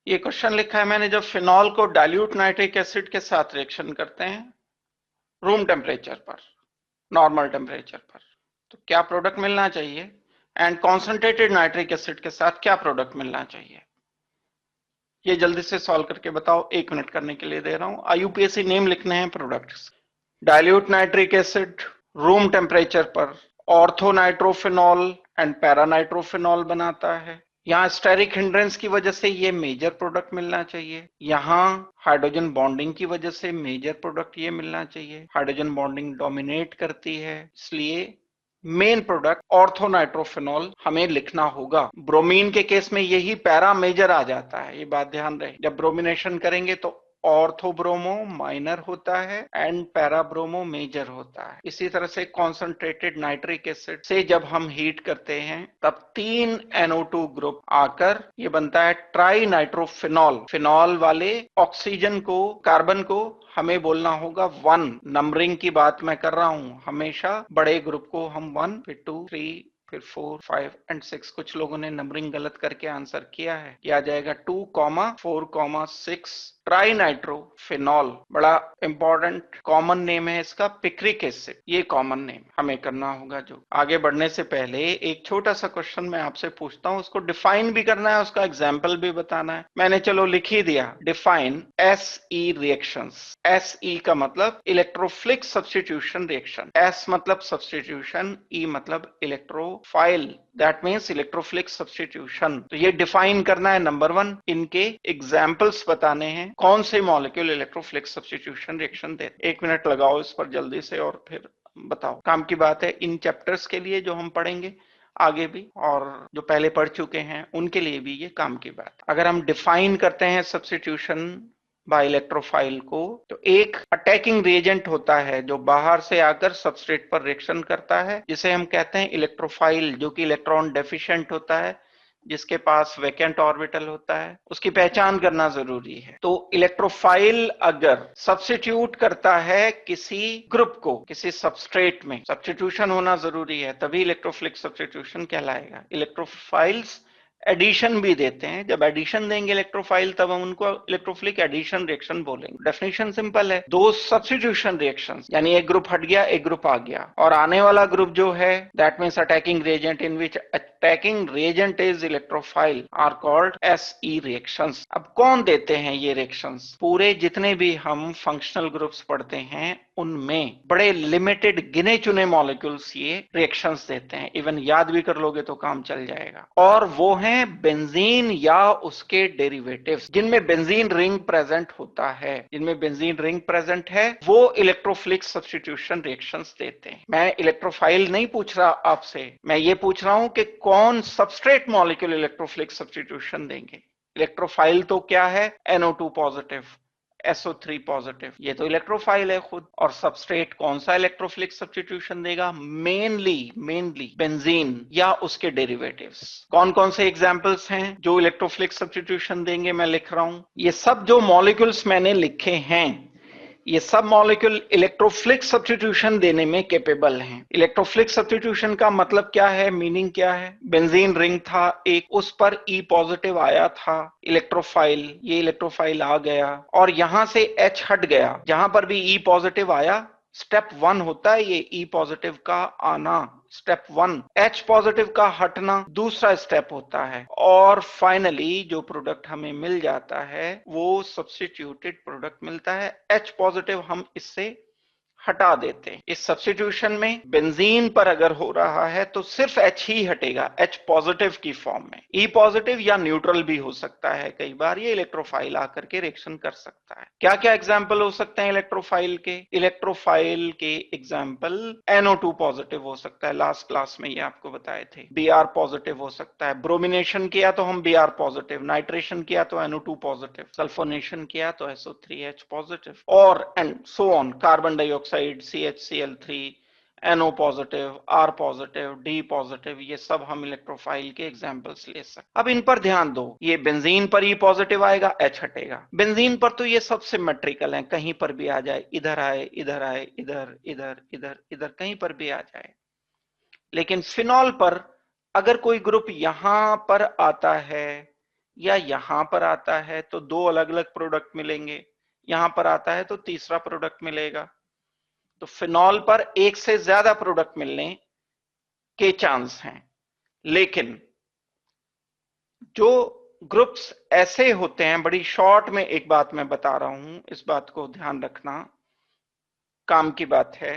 ये क्वेश्चन लिखा है मैंने, जब फिनॉल को डाइल्यूट नाइट्रिक एसिड के साथ रिएक्शन करते हैं रूम टेम्परेचर पर, नॉर्मल टेम्परेचर पर, तो क्या प्रोडक्ट मिलना चाहिए, एंड कॉन्सेंट्रेटेड नाइट्रिक एसिड के साथ क्या प्रोडक्ट मिलना चाहिए। ये जल्दी से सॉल्व करके बताओ, 1 मिनट करने के लिए दे रहा हूं। आईयूपीएसी नेम लिखने हैं products. Dilute nitric acid room temperature पर ऑर्थोनाइट्रोफिनॉल एंड पैरानाइट्रोफिनॉल बनाता है। यहाँ स्टेरिक हिंड्रेंस की वजह से ये मेजर प्रोडक्ट मिलना चाहिए। यहाँ हाइड्रोजन बॉन्डिंग की वजह से मेजर प्रोडक्ट ये मिलना चाहिए। हाइड्रोजन बॉन्डिंग डोमिनेट करती है, इसलिए मेन प्रोडक्ट ऑर्थोनाइट्रोफिनॉल हमें लिखना होगा। ब्रोमीन के केस में यही पैरा मेजर आ जाता है, ये बात ध्यान रहे। जब ब्रोमिनेशन करेंगे तो ऑर्थोब्रोमो माइनर होता है एंड पैराब्रोमो मेजर होता है। इसी तरह से कॉन्सेंट्रेटेड नाइट्रिक एसिड से जब हम हीट करते हैं तब 3 NO2 ग्रुप आकर ये बनता है ट्राई नाइट्रोफिनॉल। फिनॉल वाले ऑक्सीजन को, कार्बन को हमें बोलना होगा 1। नंबरिंग की बात मैं कर रहा हूं, हमेशा बड़े ग्रुप को हम 1, फिर 2, 3, फिर 4, 5 एंड 6। कुछ लोगों ने नंबरिंग गलत करके आंसर किया है, क्या जाएगा 2, 4, 6 ट्राई नाइट्रोफिनॉल। बड़ा इंपॉर्टेंट कॉमन नेम है इसका, पिक्रिक एसिड। ये कॉमन नेम हमें करना होगा। जो आगे बढ़ने से पहले एक छोटा सा क्वेश्चन मैं आपसे पूछता हूं, उसको डिफाइन भी करना है, उसका एग्जाम्पल भी बताना है। मैंने चलो लिख ही दिया, डिफाइन SE रिएक्शंस। SE का मतलब इलेक्ट्रोफिलिक सब्स्टिट्यूशन रिएक्शन। S मतलब सब्स्टिट्यूशन, E मतलब electrophile, that means electrophilic substitution. तो ये डिफाइन करना है। नंबर 1, इनके एग्जाम्पल्स बताने हैं, कौन से मॉलिक्यूल इलेक्ट्रोफिलिक सब्स्टिट्यूशन रिएक्शन देते। 1 मिनट लगाओ इस पर जल्दी से और फिर बताओ। काम की बात है इन चैप्टर्स के लिए जो हम पढ़ेंगे आगे भी, और जो पहले पढ़ चुके हैं उनके लिए भी ये काम की बात। अगर हम डिफाइन करते हैं सब्स्टिट्यूशन बाय इलेक्ट्रोफाइल को, तो एक अटैकिंग रिएजेंट होता है जो बाहर से आकर सबस्ट्रेट पर रिएक्शन करता है, जिसे हम कहते हैं इलेक्ट्रोफाइल, जो कि इलेक्ट्रॉन डेफिशिएंट होता है, जिसके पास वैकेंट ऑर्बिटल होता है। उसकी पहचान करना जरूरी है। तो इलेक्ट्रोफाइल अगर सब्स्टिट्यूट करता है किसी ग्रुप को किसी सबस्ट्रेट में, सब्स्टिट्यूशन होना जरूरी है, तभी इलेक्ट्रोफिलिक सब्स्टिट्यूशन कहलाएगा। इलेक्ट्रोफाइल्स एडिशन भी देते हैं, जब एडिशन देंगे इलेक्ट्रोफाइल तब हम उनको इलेक्ट्रोफिलिक एडिशन रिएक्शन बोलेंगे। डेफिनेशन सिंपल है, दो सब्स्टिट्यूशन रिएक्शंस, यानी एक ग्रुप हट गया एक ग्रुप आ गया, और आने वाला ग्रुप जो है that means attacking reagent in which attacking reagent is electrophile are called SE reactions. अब कौन देते हैं ये रिएक्शंस? पूरे जितने भी हम फंक्शनल ग्रुप्स पढ़ते हैं उनमें बड़े लिमिटेड गिने चुने मॉलिक्यूल्स ये रिएक्शंस देते हैं। इवन याद भी कर लोगे तो काम चल जाएगा। और वो हैं बेंजीन या उसके डेरिवेटिव्स, जिनमें बेंजीन रिंग प्रेजेंट होता है। जिनमें बेंजीन रिंग प्रेजेंट है वो इलेक्ट्रोफिलिक सब्स्टिट्यूशन रिएक्शंस देते हैं। मैं इलेक्ट्रोफाइल नहीं पूछ रहा आपसे, मैं ये पूछ रहा हूं कि कौन सबस्ट्रेट मॉलिक्यूल इलेक्ट्रोफिलिक सब्स्टिट्यूशन देंगे। इलेक्ट्रोफाइल तो क्या है, NO2 पॉजिटिव, SO3 पॉजिटिव, ये तो इलेक्ट्रोफाइल है खुद। और सबस्ट्रेट कौन सा इलेक्ट्रोफिलिक सब्स्टिट्यूशन देगा? मेनली बेंजीन या उसके डेरिवेटिव्स। कौन कौन से एग्जांपल्स हैं जो इलेक्ट्रोफिलिक सब्स्टिट्यूशन देंगे? मैं लिख रहा हूं, ये सब जो मॉलिक्यूल्स मैंने लिखे हैं, ये सब मॉलिक्यूल इलेक्ट्रोफिलिक सब्स्टिट्यूशन देने में कैपेबल हैं। इलेक्ट्रोफिलिक सब्स्टिट्यूशन का मतलब क्या है, मीनिंग क्या है? बेंजीन रिंग था एक, उस पर E पॉजिटिव आया था, इलेक्ट्रोफाइल, ये इलेक्ट्रोफाइल आ गया, और यहां से H हट गया। जहां पर भी E पॉजिटिव आया, स्टेप 1 होता है ये E पॉजिटिव का आना, स्टेप 1। H पॉजिटिव का हटना दूसरा स्टेप होता है। और फाइनली जो प्रोडक्ट हमें मिल जाता है वो सब्स्टिट्यूटेड प्रोडक्ट मिलता है। H पॉजिटिव हम इससे हटा देते हैं। इस सब्स्टिट्यूशन में बेंजीन पर अगर हो रहा है तो सिर्फ H ही हटेगा, H पॉजिटिव की फॉर्म में। E पॉजिटिव या न्यूट्रल भी हो सकता है, कई बार ये इलेक्ट्रोफाइल आकर के रिएक्शन कर सकता है। क्या क्या एग्जाम्पल हो सकते हैं इलेक्ट्रोफाइल के? इलेक्ट्रोफाइल के एग्जाम्पल NO2 पॉजिटिव हो सकता है, लास्ट क्लास में ये आपको बताए थे। Br पॉजिटिव हो सकता है, ब्रोमिनेशन किया तो हम Br पॉजिटिव, नाइट्रेशन किया तो NO2 पॉजिटिव, सल्फोनेशन किया तो SO3H पॉजिटिव, और and so on. Carbon dioxide, CHCl3, NO positive, R positive, D positive, ये सब हम इलेक्ट्रोफाइल के एग्जांपल्स ले सकते। अब इन पर ध्यान दो, ये बेंजीन पर E पॉजिटिव आएगा, H हटेगा। बेंजीन पर तो ये सब सिमेट्रिकल है, कहीं पर भी आ जाए, इधर आए इधर आए, इधर इधर इधर इधर, कहीं पर भी आ जाए। लेकिन फिनॉल पर अगर कोई ग्रुप यहां पर आता है या यहां पर आता है तो दो अलग अलग प्रोडक्ट मिलेंगे, यहां पर आता है तो तीसरा प्रोडक्ट मिलेगा। तो फिनॉल पर एक से ज्यादा प्रोडक्ट मिलने के चांस हैं। लेकिन जो ग्रुप्स ऐसे होते हैं, बड़ी शॉर्ट में एक बात मैं बता रहा हूं, इस बात को ध्यान रखना, काम की बात है।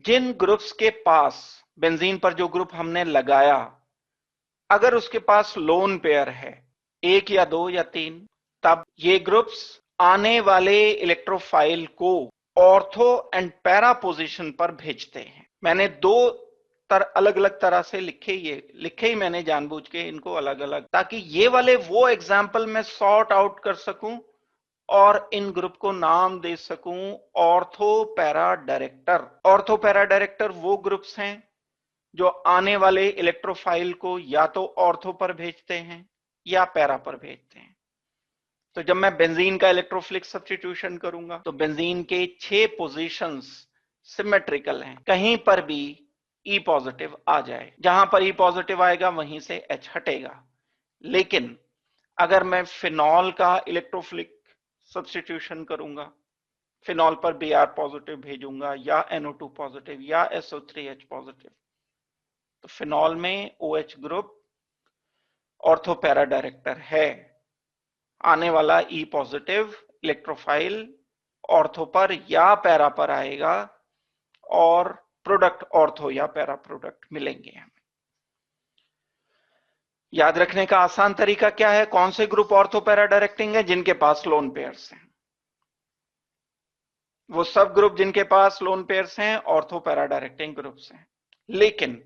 जिन ग्रुप्स के पास बेंजीन पर जो ग्रुप हमने लगाया, अगर उसके पास लोन पेयर है, एक या दो या तीन, तब ये ग्रुप्स आने वाले इलेक्ट्रोफाइल को ऑर्थो एंड पैरा पोजीशन पर भेजते हैं। मैंने दो अलग अलग तरह से लिखे ही मैंने जानबूझ के इनको अलग अलग, ताकि ये वाले वो एग्जाम्पल मैं सॉर्ट आउट कर सकूं और इन ग्रुप को नाम दे सकूं ortho para director. Ortho para director वो ग्रुप्स हैं जो आने वाले इलेक्ट्रोफाइल को या तो ऑर्थो पर भेजते हैं या पैरा पर भेजते हैं। तो जब मैं बेंजीन का इलेक्ट्रोफिलिक सब्स्टिट्यूशन करूंगा तो बेंजीन के 6 पोजीशंस सिमेट्रिकल हैं, कहीं पर भी ई पॉजिटिव आ जाए, जहां पर ई पॉजिटिव आएगा वहीं से एच हटेगा। लेकिन अगर मैं फिनॉल का इलेक्ट्रोफिलिक सब्स्टिट्यूशन करूंगा, फिनॉल पर बी आर पॉजिटिव भेजूंगा या NO2 पॉजिटिव या SO3H पॉजिटिव, तो फिनॉल में OH group ortho para director है। आने वाला ई पॉजिटिव इलेक्ट्रोफाइल ऑर्थो पर या पैरा पर आएगा और प्रोडक्ट ऑर्थो या पैरा प्रोडक्ट मिलेंगे हमें। याद रखने का आसान तरीका क्या है? कौन से ग्रुप ऑर्थो पैरा डायरेक्टिंग है? जिनके पास लोन पेयर्स हैं। वो सब ग्रुप जिनके पास लोन पेयर्स हैं ऑर्थो पैरा डायरेक्टिंग ग्रुप्स हैं। लेकिन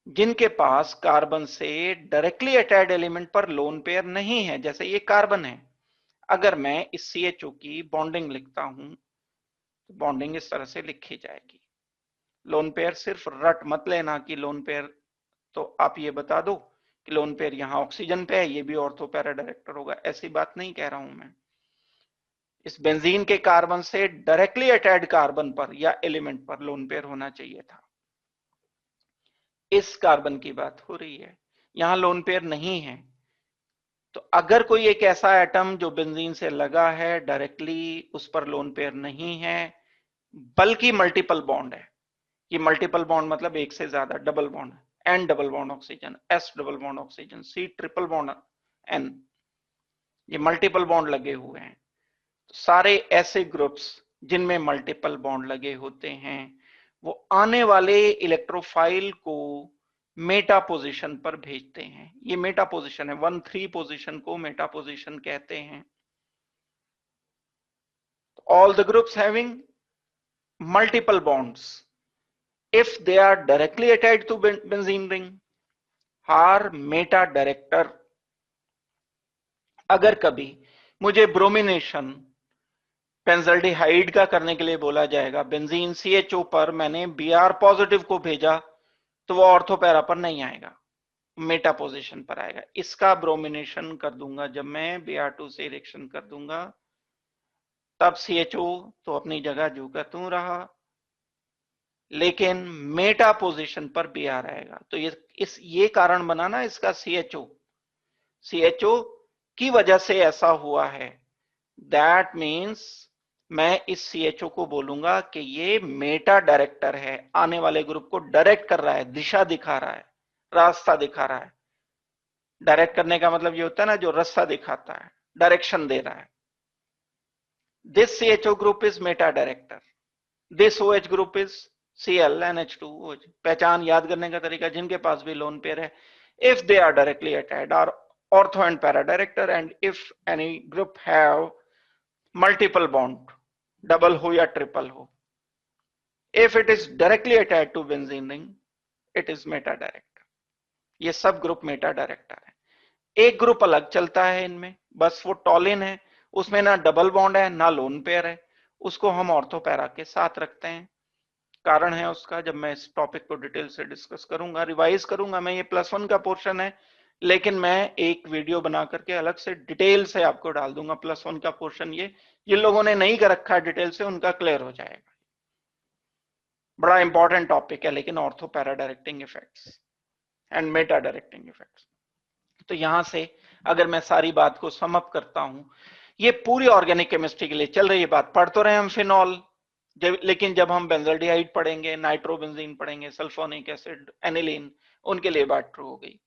जिनके पास कार्बन से डायरेक्टली अटैच्ड एलिमेंट पर लोन पेयर नहीं है, जैसे ये कार्बन है, अगर मैं इस CHO की बॉन्डिंग लिखता हूं तो बॉन्डिंग इस तरह से लिखी जाएगी। लोन पेयर सिर्फ रट मत लेना कि लोन पेयर, तो आप ये बता दो कि लोन पेयर यहां ऑक्सीजन पे है, ये भी ऑर्थो पैरा डायरेक्टर होगा, ऐसी बात नहीं कह रहा हूं मैं। इस बेंजीन के कार्बन से डायरेक्टली अटैच्ड कार्बन पर या एलिमेंट पर लोन पेयर होना चाहिए था। इस कार्बन की बात हो रही है, यहां लोन पेयर नहीं है। तो अगर कोई एक ऐसा एटम जो बेंजीन से लगा है डायरेक्टली, उस पर लोन पेयर नहीं है बल्कि मल्टीपल बॉन्ड है, ये मल्टीपल बॉन्ड मतलब एक से ज्यादा, double bond, N double bond oxygen, S double bond oxygen, C triple bond N, ये मल्टीपल बॉन्ड लगे हुए हैं। सारे ऐसे ग्रुप्स जिनमें मल्टीपल बॉन्ड लगे होते हैं वो आने वाले इलेक्ट्रोफाइल को मेटा पोजीशन पर भेजते हैं। ये मेटा पोजीशन है, 1,3 पोजीशन को मेटा पोजीशन कहते हैं। All the groups having multiple bonds, if they are directly attached to benzene ring, are meta director। अगर कभी मुझे ब्रोमिनेशन बेंजल्डिहाइड का करने के लिए बोला जाएगा, बेंजीन CHO पर मैंने Br पॉजिटिव को भेजा, तो वो ऑर्थो पैरा पर नहीं आएगा, मेटा पोजीशन पर आएगा। इसका ब्रोमिनेशन कर दूंगा जब मैं Br2 से रिएक्शन कर दूंगा, तब CHO तो अपनी जगह जो का त्यों रहा, लेकिन मेटा पोजीशन पर Br आएगा। तो ये कारण बना ना इसका, CHO की वजह से ऐसा हुआ है। दैट मीन्स मैं इस CHO को बोलूंगा कि ये मेटा डायरेक्टर है, आने वाले ग्रुप को डायरेक्ट कर रहा है, दिशा दिखा रहा है, रास्ता दिखा रहा है। डायरेक्ट करने का मतलब ये होता है ना, जो रास्ता दिखाता है, डायरेक्शन दे रहा है। This CHO group is Meta director, this OH group is ClNH2OH। पहचान याद करने का तरीका, जिनके पास भी लोन पेयर है, if they are directly attached are ortho and para director, and if any group have multiple bond, double हो या triple हो, if it is directly attached to benzene ring, it is meta director। ये सब group Meta director है। एक group अलग चलता है इनमें, बस वो टॉलिन है, उसमें ना डबल बॉन्ड है ना लोन पेयर है, उसको हम ऑर्थो पैरा के साथ रखते हैं। कारण है उसका, जब मैं इस टॉपिक को डिटेल से डिस्कस करूंगा, रिवाइज करूंगा मैं, ये +1 का पोर्शन है, लेकिन मैं एक वीडियो बना करके अलग से डिटेल से आपको डाल दूंगा। +1 का पोर्शन ये जिन लोगों ने नहीं कर रखा है डिटेल से, उनका क्लियर हो जाएगा। बड़ा इंपॉर्टेंट टॉपिक है लेकिन, ortho para directing effects and Meta directing effects. तो यहां से अगर मैं सारी बात को समअप करता हूं, ये पूरी ऑर्गेनिक केमिस्ट्री के लिए चल रही है बात। पढ़ तो रहे हम फिनॉल, लेकिन जब हम बेंजल्डिहाइड पढ़ेंगे, नाइट्रोबेंजीन पढ़ेंगे, सल्फोनिक एसिड, एनिलीन, उनके लिए बात ट्रू हो गई।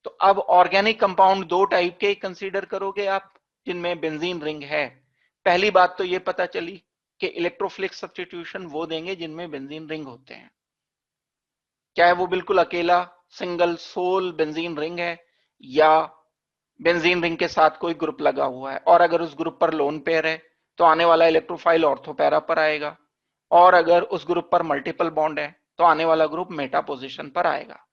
तो अब ऑर्गेनिक कंपाउंड दो टाइप के कंसीडर करोगे आप, जिनमें बेंजीन रिंग है। पहली बात तो ये पता चली कि इलेक्ट्रोफिलिक सब्स्टिट्यूशन वो देंगे जिनमें बेंजीन रिंग होते हैं, चाहे वो बिल्कुल अकेला सिंगल सोल बेंजीन रिंग है या बेंजीन रिंग के साथ कोई ग्रुप लगा हुआ है। और अगर उस ग्रुप पर लोन पेयर है तो आने वाला इलेक्ट्रोफाइल ऑर्थोपैरा पर आएगा, और अगर उस ग्रुप पर मल्टीपल बॉन्ड है तो आने वाला ग्रुप मेटा पोजीशन पर आएगा।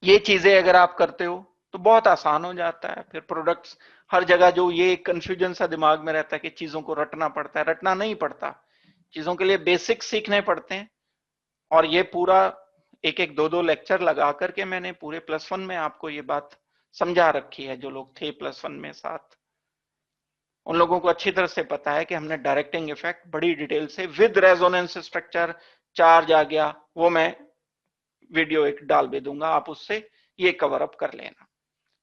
ये चीजें अगर आप करते हो तो बहुत आसान हो जाता है। फिर प्रोडक्ट्स हर जगह जो ये कंफ्यूजन सा दिमाग में रहता है कि चीजों को रटना पड़ता है, रटना नहीं पड़ता, चीजों के लिए बेसिक्स सीखने पड़ते हैं। और ये पूरा एक एक दो दो लेक्चर लगा करके मैंने पूरे +1 में आपको ये बात समझा रखी है। जो लोग थे +1 में साथ, उन लोगों को अच्छी तरह से पता है कि हमने डायरेक्टिंग इफेक्ट बड़ी डिटेल से विद रेजोनेंस स्ट्रक्चर, चार्ज आ गया, वो मैं वीडियो एक डाल भी दूंगा, आप उससे ये कवर अप कर लेना।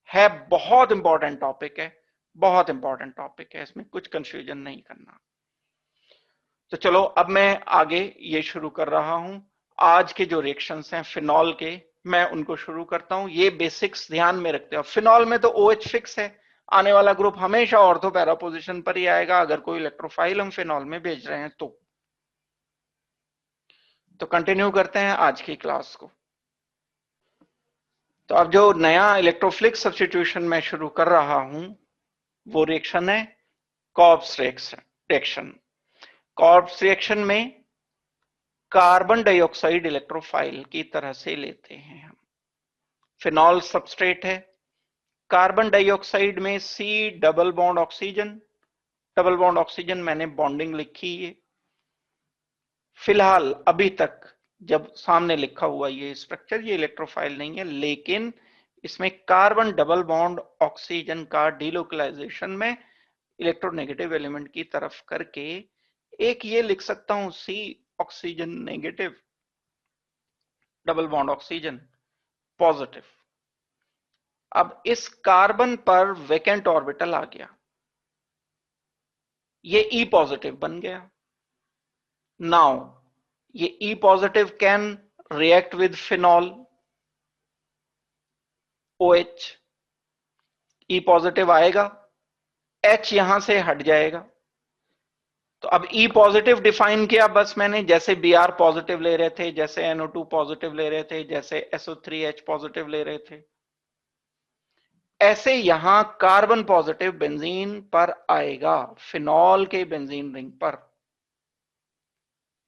है बहुत इंपॉर्टेंट टॉपिक है, बहुत इंपॉर्टेंट टॉपिक है, इसमें कुछ कंफ्यूजन नहीं करना। तो चलो अब मैं आगे ये शुरू कर रहा हूं। आज के जो रिएक्शंस हैं फिनॉल के, मैं उनको शुरू करता हूं। ये बेसिक्स ध्यान में रखते हो। फिनॉल में तो OH फिक्स है, आने वाला ग्रुप हमेशा ऑर्थो पैरा पोजीशन पर ही आएगा अगर कोई इलेक्ट्रोफाइल हम फिनॉल में भेज रहे हैं तो कंटिन्यू करते हैं आज की क्लास को। तो अब जो नया इलेक्ट्रोफिलिक सब्स्टिट्यूशन मैं शुरू कर रहा हूं वो रिएक्शन है कॉर्प्स रिएक्शन। कॉर्प्स रिएक्शन में कार्बन डाइऑक्साइड इलेक्ट्रोफाइल की तरह से लेते हैं हम। फिनॉल सबस्ट्रेट है, कार्बन डाइऑक्साइड में C double bond oxygen, double bond oxygen मैंने बॉन्डिंग लिखी है फिलहाल अभी तक। जब सामने लिखा हुआ ये स्ट्रक्चर, ये इलेक्ट्रोफाइल नहीं है, लेकिन इसमें कार्बन डबल बॉन्ड ऑक्सीजन का डीलोकलाइजेशन में इलेक्ट्रोनेगेटिव एलिमेंट की तरफ करके एक ये लिख सकता हूं C oxygen negative, double bond oxygen positive. अब इस कार्बन पर वैकेंट ऑर्बिटल आ गया, ये E पॉजिटिव बन गया। नाउ ये E positive can react with phenol OH, E positive आएगा, H यहां से हट जाएगा। तो अब E पॉजिटिव डिफाइन किया बस मैंने, जैसे Br पॉजिटिव ले रहे थे, जैसे NO2 पॉजिटिव ले रहे थे, जैसे SO3H पॉजिटिव ले रहे थे, ऐसे यहां कार्बन पॉजिटिव बेंजीन पर आएगा, फिनॉल के बेंजीन रिंग पर।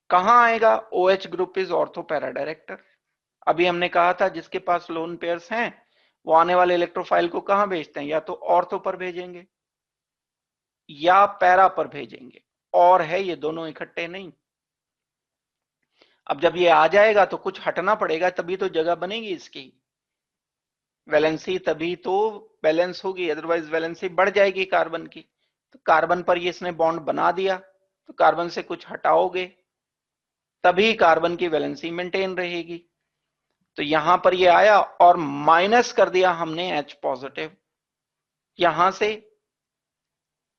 कहां आएगा? OH group is ortho para director. अभी हमने कहा था जिसके पास लोन पेयर्स हैं वो आने वाले इलेक्ट्रोफाइल को कहां भेजते हैं, या तो ऑर्थो पर भेजेंगे या पैरा पर भेजेंगे, और है ये दोनों इकट्ठे नहीं। अब जब ये आ जाएगा तो कुछ हटना पड़ेगा, तभी तो जगह बनेगी इसकी, वैलेंसी तभी तो बैलेंस होगी, अदरवाइज वैलेंसी बढ़ जाएगी कार्बन की। तो कार्बन पर ये इसने बॉन्ड बना दिया, तो कार्बन से कुछ हटाओगे तभी कार्बन की वैलेंसी मेंटेन रहेगी। तो यहां पर ये आया और माइनस कर दिया हमने H पॉजिटिव यहां से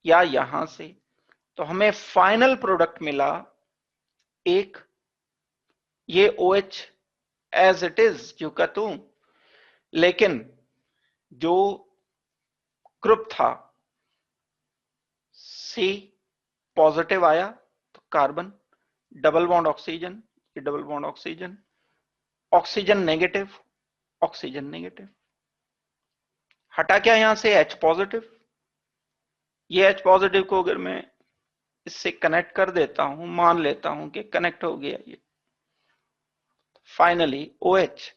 या यहां से, तो हमें फाइनल प्रोडक्ट मिला एक, ये OH एज इट इज क्यों का तू, लेकिन जो ग्रुप था C पॉजिटिव आया तो कार्बन डबल बॉन्ड ऑक्सीजन, ये double bond oxygen, oxygen negative, oxygen negative, हटा क्या यहां से H पॉजिटिव। ये H पॉजिटिव को अगर मैं इससे कनेक्ट कर देता हूं, मान लेता हूं कि कनेक्ट हो गया ये, finally OH,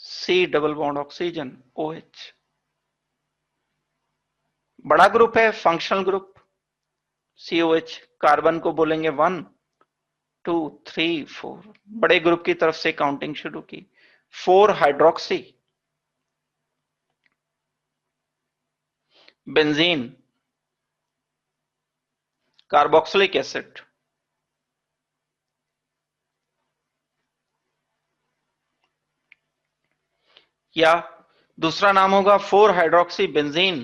C double bond oxygen OH, बड़ा ग्रुप है फंक्शनल ग्रुप COH, कार्बन को बोलेंगे 1 2 3 4, बड़े ग्रुप की तरफ से काउंटिंग शुरू की। 4 हाइड्रोक्सी बेंजीन कार्बोक्सिलिक एसिड, या दूसरा नाम होगा 4 hydroxy benzene,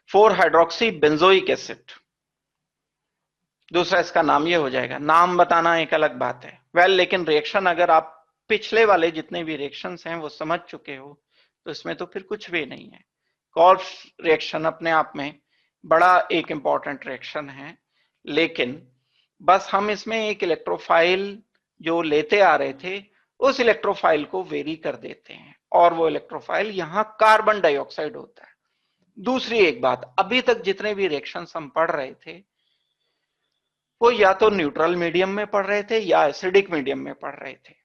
4 hydroxy benzoic acid. दूसरा इसका नाम ये हो जाएगा। नाम बताना एक अलग बात है। लेकिन रिएक्शन अगर आप पिछले वाले जितने भी रिएक्शंस हैं वो समझ चुके हो तो इसमें तो फिर कुछ भी नहीं है। कॉल्फ रिएक्शन अपने आप में बड़ा एक इंपॉर्टेंट रिएक्शन है, लेकिन बस हम इसमें एक इलेक्ट्रोफाइल जो लेते आ रहे थे उस इलेक्ट्रोफाइल को वेरी कर देते हैं, और वो इलेक्ट्रोफाइल यहां कार्बन डाइऑक्साइड होता है। दूसरी एक बात, अभी तक जितने भी रिएक्शंस हम पढ़ रहे थे वो या तो न्यूट्रल मीडियम में पढ़ रहे थे या एसिडिक मीडियम में पढ़ रहे थे।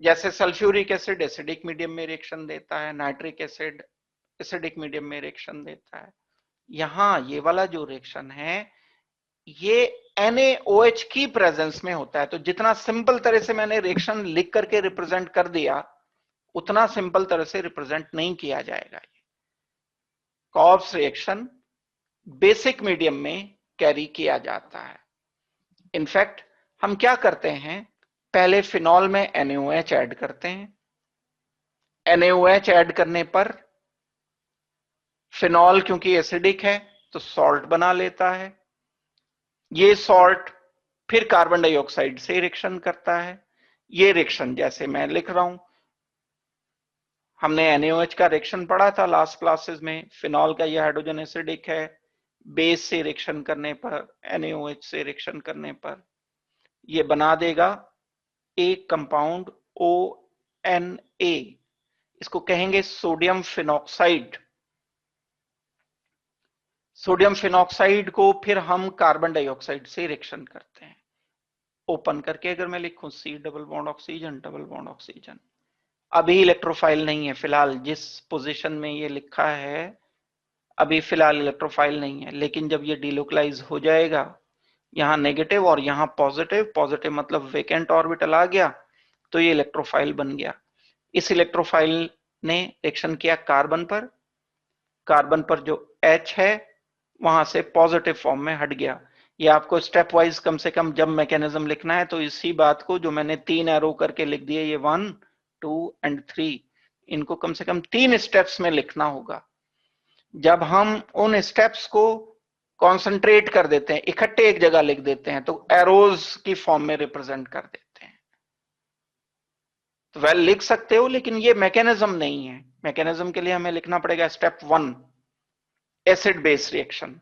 जैसे सल्फ्यूरिक एसिड एसिडिक मीडियम में रिएक्शन देता है, नाइट्रिक एसिड एसिडिक मीडियम में रिएक्शन देता है। यहां ये वाला जो रिएक्शन है ये NaOH की प्रेजेंस में होता है। तो जितना सिंपल तरह से मैंने रिएक्शन लिख करके रिप्रेजेंट कर दिया उतना सिंपल तरह से रिप्रेजेंट नहीं किया जाएगा। कॉल्फ रिएक्शन बेसिक मीडियम में कैरी किया जाता है। इनफैक्ट हम क्या करते हैं, पहले फिनॉल में NaOH ऐड करते हैं। NaOH ऐड करने पर फिनॉल क्योंकि एसिडिक है तो सॉल्ट बना लेता है। ये सॉल्ट फिर कार्बन डाइऑक्साइड से रिएक्शन करता है। ये रिएक्शन जैसे मैं लिख रहा हूं, हमने NaOH का रिएक्शन पढ़ा था लास्ट क्लासेस में। फिनॉल का ये हाइड्रोजन एसिडिक है, बेस से रिएक्शन करने पर, NaOH से रिएक्शन करने पर ये बना देगा एक कंपाउंड ONA। इसको कहेंगे सोडियम फिनॉक्साइड। सोडियम फिनॉक्साइड को फिर हम कार्बन डाइऑक्साइड से रिएक्शन करते हैं। ओपन करके अगर मैं लिखूं C double bond oxygen double bond oxygen, अभी इलेक्ट्रोफाइल नहीं है फिलहाल, जिस पोजीशन में ये लिखा है अभी फिलहाल इलेक्ट्रोफाइल नहीं है, लेकिन जब ये डिलोकलाइज हो जाएगा, यहाँ नेगेटिव और यहाँ पॉजिटिव, पॉजिटिव मतलब वेकेंट ऑर्बिटल आ गया तो ये इलेक्ट्रोफाइल बन गया। इस इलेक्ट्रोफाइल ने रिएक्शन किया कार्बन पर, कार्बन पर जो H है वहां से पॉजिटिव फॉर्म में हट गया। ये आपको स्टेप वाइज कम से कम जब मैकेनिज्म लिखना है तो इसी बात को जो मैंने 3 एरो करके लिख दिए, ये 1 2 एंड 3, इनको कम से कम 3 स्टेप्स में लिखना होगा। जब हम उन स्टेप्स को कॉन्सेंट्रेट कर देते हैं, इकट्ठे एक जगह लिख देते हैं, तो एरोज की फॉर्म में रिप्रेजेंट कर देते हैं। तो लिख सकते हो, लेकिन ये मैकेनिज्म नहीं है। मैकेनिज्म के लिए हमें लिखना पड़ेगा step 1 acid base reaction,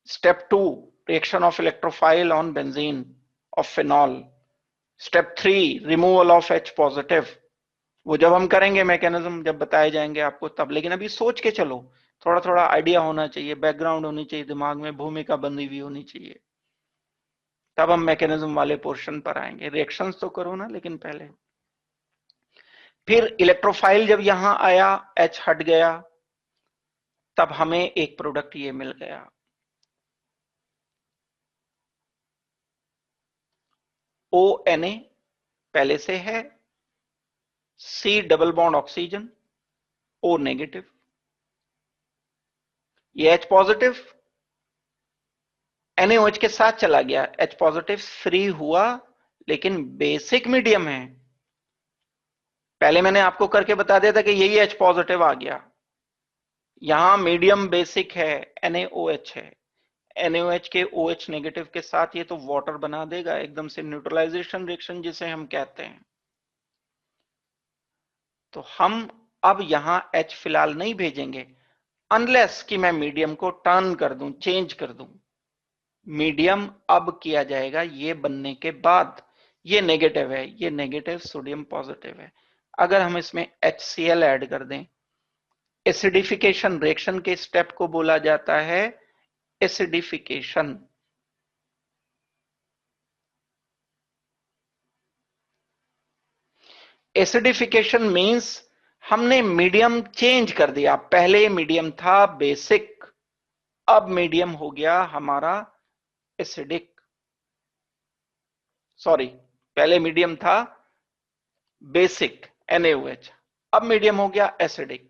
step 2 reaction of electrophile on benzene of phenol, step 3 removal of H positive। वो जब हम करेंगे मैकेनिज्म, जब बताए जाएंगे आपको तब, लेकिन अभी सोच के चलो, थोड़ा थोड़ा आइडिया होना चाहिए, बैकग्राउंड होनी चाहिए दिमाग में, भूमिका बंधी हुई होनी चाहिए, तब हम मैकेनिज्म वाले पोर्शन पर आएंगे। रिएक्शंस तो करो ना लेकिन पहले। फिर इलेक्ट्रोफाइल जब यहां आया, H हट गया, तब हमें एक प्रोडक्ट ये मिल गया, ONA पहले से है, C double bond oxygen, O negative, ये H पॉजिटिव NaOH के साथ चला गया, H पॉजिटिव फ्री हुआ, लेकिन बेसिक मीडियम है। पहले मैंने आपको करके बता दिया था कि यही H पॉजिटिव आ गया। यहां मीडियम बेसिक है, NaOH है, NaOH के OH नेगेटिव के साथ ये तो वाटर बना देगा, एकदम से न्यूट्रलाइजेशन रिएक्शन जिसे हम कहते हैं। तो हम अब यहां H फिलहाल नहीं भेजेंगे अनलेस कि मैं मीडियम को टर्न कर दूं, चेंज कर दूं। मीडियम अब किया जाएगा ये बनने के बाद। ये नेगेटिव है, ये नेगेटिव सोडियम पॉजिटिव है। अगर हम इसमें HCl ऐड कर दें, एसिडिफिकेशन रिएक्शन के स्टेप को बोला जाता है एसिडिफिकेशन। एसिडिफिकेशन मींस हमने मीडियम चेंज कर दिया। पहले मीडियम था बेसिक, अब मीडियम हो गया हमारा एसिडिक। सॉरी, पहले मीडियम था बेसिक NaOH, अब मीडियम हो गया एसिडिक।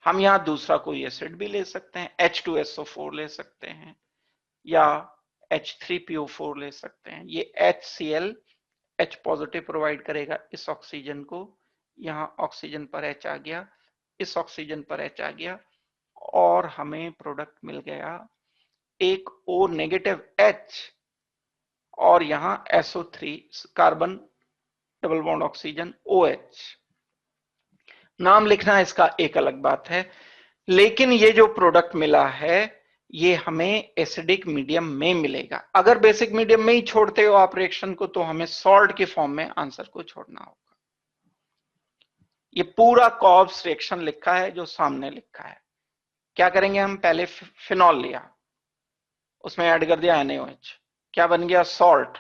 हम यहां दूसरा कोई एसिड भी ले सकते हैं, H2SO4 ले सकते हैं या H3PO4 ले सकते हैं। ये HCl H पॉजिटिव प्रोवाइड करेगा इस ऑक्सीजन को, यहां ऑक्सीजन पर H आ गया, इस ऑक्सीजन पर H आ गया और हमें प्रोडक्ट मिल गया एक O नेगेटिव H और यहां SO3 carbon double bond oxygen OH। नाम लिखना इसका एक अलग बात है, लेकिन ये जो प्रोडक्ट मिला है ये हमें एसिडिक मीडियम में मिलेगा। अगर बेसिक मीडियम में ही छोड़ते हो आप रिएक्शन को तो हमें सॉल्ट के फॉर्म में आंसर को छोड़ना होगा। ये पूरा कॉब्स रिएक्शन लिखा है जो सामने लिखा है। क्या करेंगे हम, पहले फिनॉल लिया, उसमें ऐड कर दिया NaOH, क्या बन गया सॉल्ट।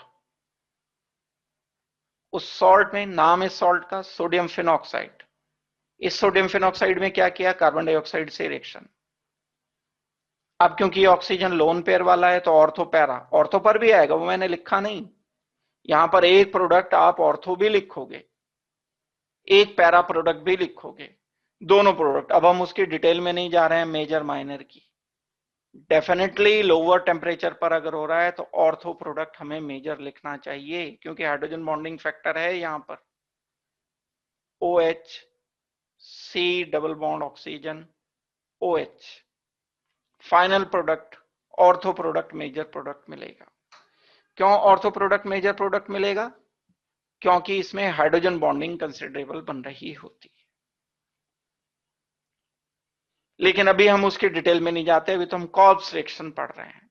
उस सॉल्ट में नाम है सॉल्ट का सोडियम फिनॉक्साइड। इस सोडियम फिनॉक्साइड में क्या किया, कार्बन डाइऑक्साइड से रिएक्शन। अब क्योंकि ऑक्सीजन लोन पेयर वाला है तो ऑर्थो पैरा, ऑर्थो पर भी आएगा, वो मैंने लिखा नहीं। यहां पर एक प्रोडक्ट आप ऑर्थो भी लिखोगे, एक पैरा प्रोडक्ट भी लिखोगे, दोनों प्रोडक्ट। अब हम उसकी डिटेल में नहीं जा रहे हैं मेजर माइनर की। डेफिनेटली लोअर टेम्परेचर पर अगर हो रहा है तो ऑर्थो प्रोडक्ट हमें मेजर लिखना चाहिए, क्योंकि हाइड्रोजन बॉन्डिंग फैक्टर है यहां पर। OH C double bond oxygen OH, final product ortho product major product मिलेगा। क्यों ऑर्थो प्रोडक्ट मेजर प्रोडक्ट मिलेगा, क्योंकि इसमें हाइड्रोजन बॉन्डिंग कंसिडरेबल बन रही होती है। लेकिन अभी हम उसकी डिटेल में नहीं जाते, अभी तो हम कॉल्ब्स रिएक्शन पढ़ रहे हैं।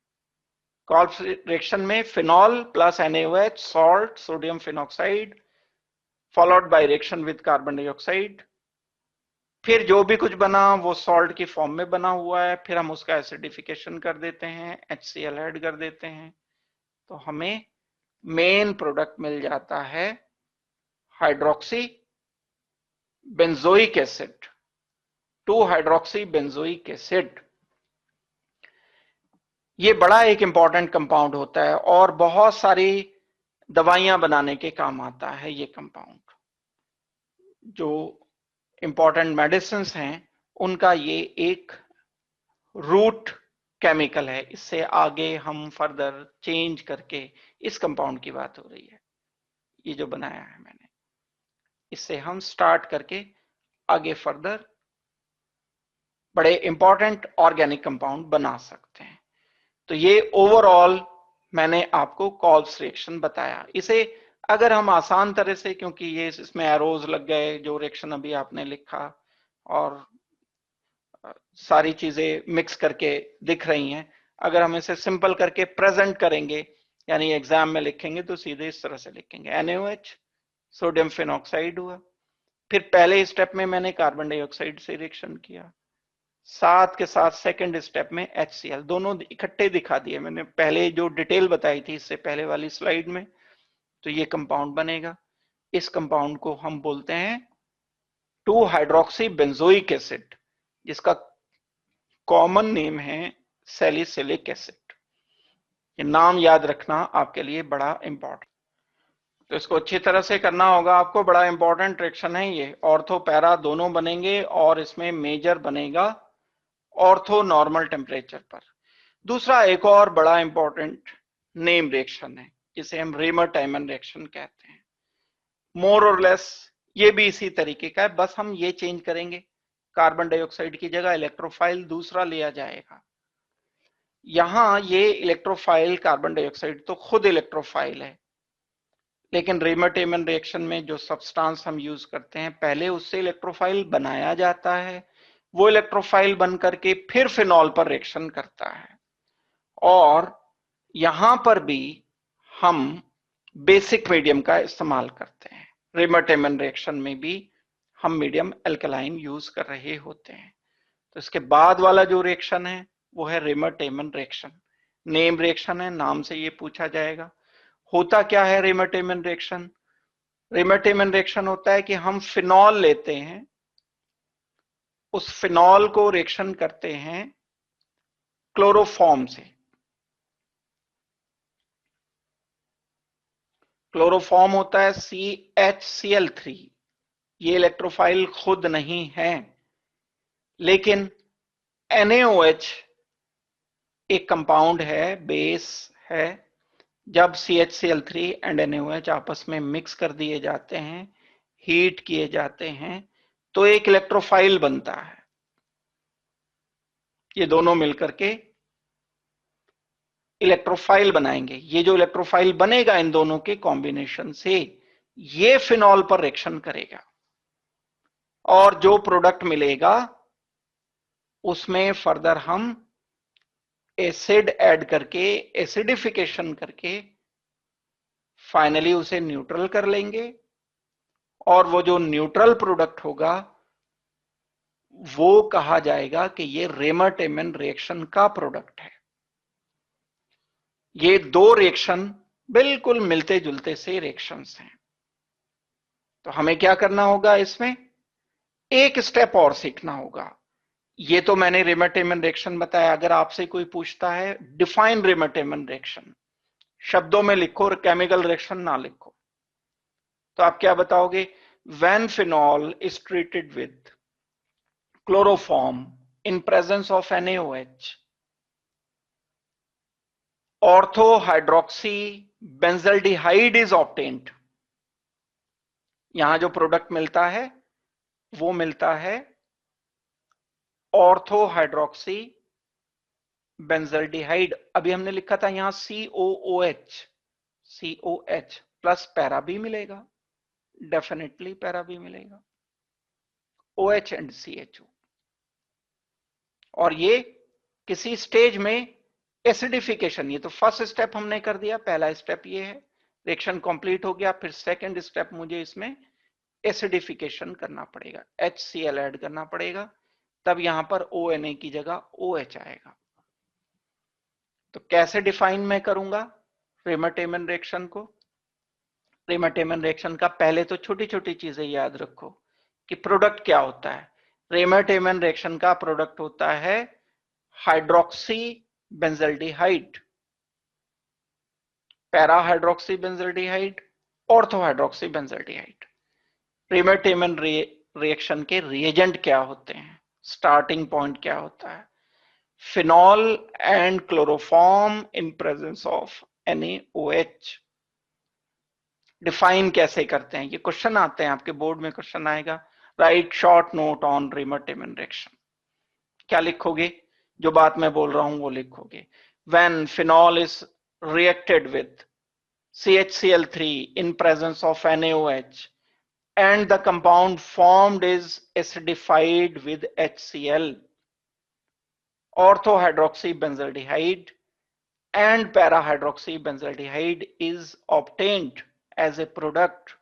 कॉल्ब्स रिएक्शन में phenol plus NaOH salt sodium phenoxide followed by reaction with carbon dioxide, फिर जो भी कुछ बना वो सॉल्ट की फॉर्म में बना हुआ है, फिर हम उसका एसिडिफिकेशन कर देते हैं, HCl ऐड कर देते हैं, तो हमें मेन प्रोडक्ट मिल जाता है hydroxy benzoic acid, 2 hydroxy benzoic acid. ये बड़ा एक इंपॉर्टेंट कंपाउंड होता है और बहुत सारी दवाइयां बनाने के काम आता है। ये कंपाउंड जो इंपॉर्टेंट मेडिसिन हैं उनका ये एक रूट केमिकल है। इससे आगे हम फर्दर चेंज करके, इस कंपाउंड की बात हो रही है, ये जो बनाया है मैंने, इससे हम स्टार्ट करके आगे फर्दर बड़े इंपॉर्टेंट ऑर्गेनिक कंपाउंड बना सकते हैं। तो ये ओवरऑल मैंने आपको कॉल्ब्स रिएक्शन बताया। इसे अगर हम आसान तरह से, क्योंकि ये इसमें एरोज लग गए जो रिएक्शन अभी आपने लिखा और सारी चीजें मिक्स करके दिख रही हैं, अगर हम इसे सिंपल करके प्रेजेंट करेंगे यानी एग्जाम में लिखेंगे तो सीधे इस तरह से लिखेंगे, NaOH सोडियम फिनॉक्साइड हुआ, फिर पहले स्टेप में मैंने कार्बन डाइऑक्साइड से रिएक्शन किया, साथ के साथ सेकंड स्टेप में HCl, दोनों इकट्ठे दिखा दिए मैंने पहले जो डिटेल बताई थी इससे पहले वाली स्लाइड में। तो ये कंपाउंड बनेगा, इस कंपाउंड को हम बोलते हैं 2 हाइड्रोक्सी बेंजोइक एसिड, जिसका कॉमन नेम है सैलिसिलिक एसिड। ये नाम याद रखना आपके लिए बड़ा इंपॉर्टेंट, तो इसको अच्छी तरह से करना होगा आपको। बड़ा इंपॉर्टेंट रिएक्शन है ये, ऑर्थो पैरा दोनों बनेंगे और इसमें मेजर बनेगा ऑर्थो नॉर्मल टेम्परेचर पर। दूसरा एक और बड़ा इंपॉर्टेंट नेम रिएक्शन है जिसे हम रेमर-टाइमन रिएक्शन कहते हैं। मोर और लेस ये भी इसी तरीके का है, बस हम ये चेंज करेंगे, कार्बन डाइऑक्साइड की जगह इलेक्ट्रोफाइल दूसरा लिया जाएगा। यहां ये इलेक्ट्रोफाइल कार्बन डाइऑक्साइड तो खुद इलेक्ट्रोफाइल है, लेकिन रेमर-टाइमन रिएक्शन में जो सब्सटेंस हम यूज करते हैं पहले उससे इलेक्ट्रोफाइल बनाया जाता है, वो इलेक्ट्रोफाइल बन करके फिर फिनॉल पर रिएक्शन करता है। और यहां पर भी हम बेसिक मीडियम का इस्तेमाल करते हैं, रेमर-टाइमन रिएक्शन में भी हम मीडियम अल्कलाइन यूज कर रहे होते हैं। तो इसके बाद वाला जो रिएक्शन है वो है रेमर-टाइमन रिएक्शन। नेम रिएक्शन है, नाम से ये पूछा जाएगा। होता क्या है रेमर-टाइमन रिएक्शन? रेमर-टाइमन रिएक्शन होता है कि हम फिनॉल लेते हैं, उस फिनॉल को रिएक्शन करते हैं क्लोरोफॉर्म से। क्लोरोफॉर्म होता है CHCl3, ये इलेक्ट्रोफाइल खुद नहीं है, लेकिन NaOH एक कंपाउंड है, बेस है। जब CHCl3 एंड NaOH आपस में मिक्स कर दिए जाते हैं, हीट किए जाते हैं, तो एक इलेक्ट्रोफाइल बनता है। ये दोनों मिलकर के इलेक्ट्रोफाइल बनाएंगे। ये जो इलेक्ट्रोफाइल बनेगा इन दोनों के कॉम्बिनेशन से, ये फिनॉल पर रिएक्शन करेगा और जो प्रोडक्ट मिलेगा उसमें फर्दर हम एसिड ऐड करके, एसिडिफिकेशन करके फाइनली उसे न्यूट्रल कर लेंगे और वो जो न्यूट्रल प्रोडक्ट होगा वो कहा जाएगा कि ये रेमर-टेमन रिएक्शन का प्रोडक्ट है। ये दो रिएक्शन बिल्कुल मिलते जुलते से रिएक्शंस हैं। तो हमें क्या करना होगा, इसमें एक स्टेप और सीखना होगा। ये तो मैंने रेमर-टेमन रिएक्शन बताया। अगर आपसे कोई पूछता है डिफाइन रेमर-टेमन रिएक्शन, शब्दों में लिखो और केमिकल रिएक्शन ना लिखो, तो आप क्या बताओगे? When phenol is treated with chloroform in presence of NaOH, ortho hydroxy benzaldehyde is obtained. यहां जो प्रोडक्ट मिलता है वो मिलता है ऑर्थो हाइड्रोक्सी बेंजल्डिहाइड। अभी हमने लिखा था यहां COOH प्लस पैरा भी मिलेगा, डेफिनेटली पैरा भी मिलेगा, OH एंड CHO। और ये किसी स्टेज में एसिडिफिकेशन, ये तो फर्स्ट स्टेप हमने कर दिया, पहला स्टेप ये है, रिएक्शन कंप्लीट हो गया। फिर सेकंड स्टेप मुझे इसमें एसिडिफिकेशन करना पड़ेगा, HCl ऐड करना पड़ेगा, तब यहां पर ONA की जगह OH आएगा। तो कैसे डिफाइन मैं करूंगा रेमर-टेमन रिएक्शन को? रेमर-टेमन रिएक्शन का पहले तो छोटी छोटी चीजें याद रखो कि प्रोडक्ट क्या होता है। रेमर-टेमन रिएक्शन का प्रोडक्ट होता है hydroxy benzaldehyde, para hydroxy benzaldehyde, ortho hydroxy benzaldehyde. Reimer-Tiemann reaction के रिएजेंट क्या होते हैं, स्टार्टिंग पॉइंट क्या होता है? Phenol and chloroform in presence of NaOH। Define कैसे करते हैं? ये क्वेश्चन आते हैं आपके बोर्ड में, क्वेश्चन आएगा write short note on Reimer-Tiemann reaction. क्या लिखोगे? जो बात मैं बोल रहा हूं वो लिखोगे। When phenol is reacted with CHCl3 in presence of NaOH and the compound formed is acidified with HCl, orthohydroxybenzaldehyde and para-hydroxybenzaldehyde is obtained as a product.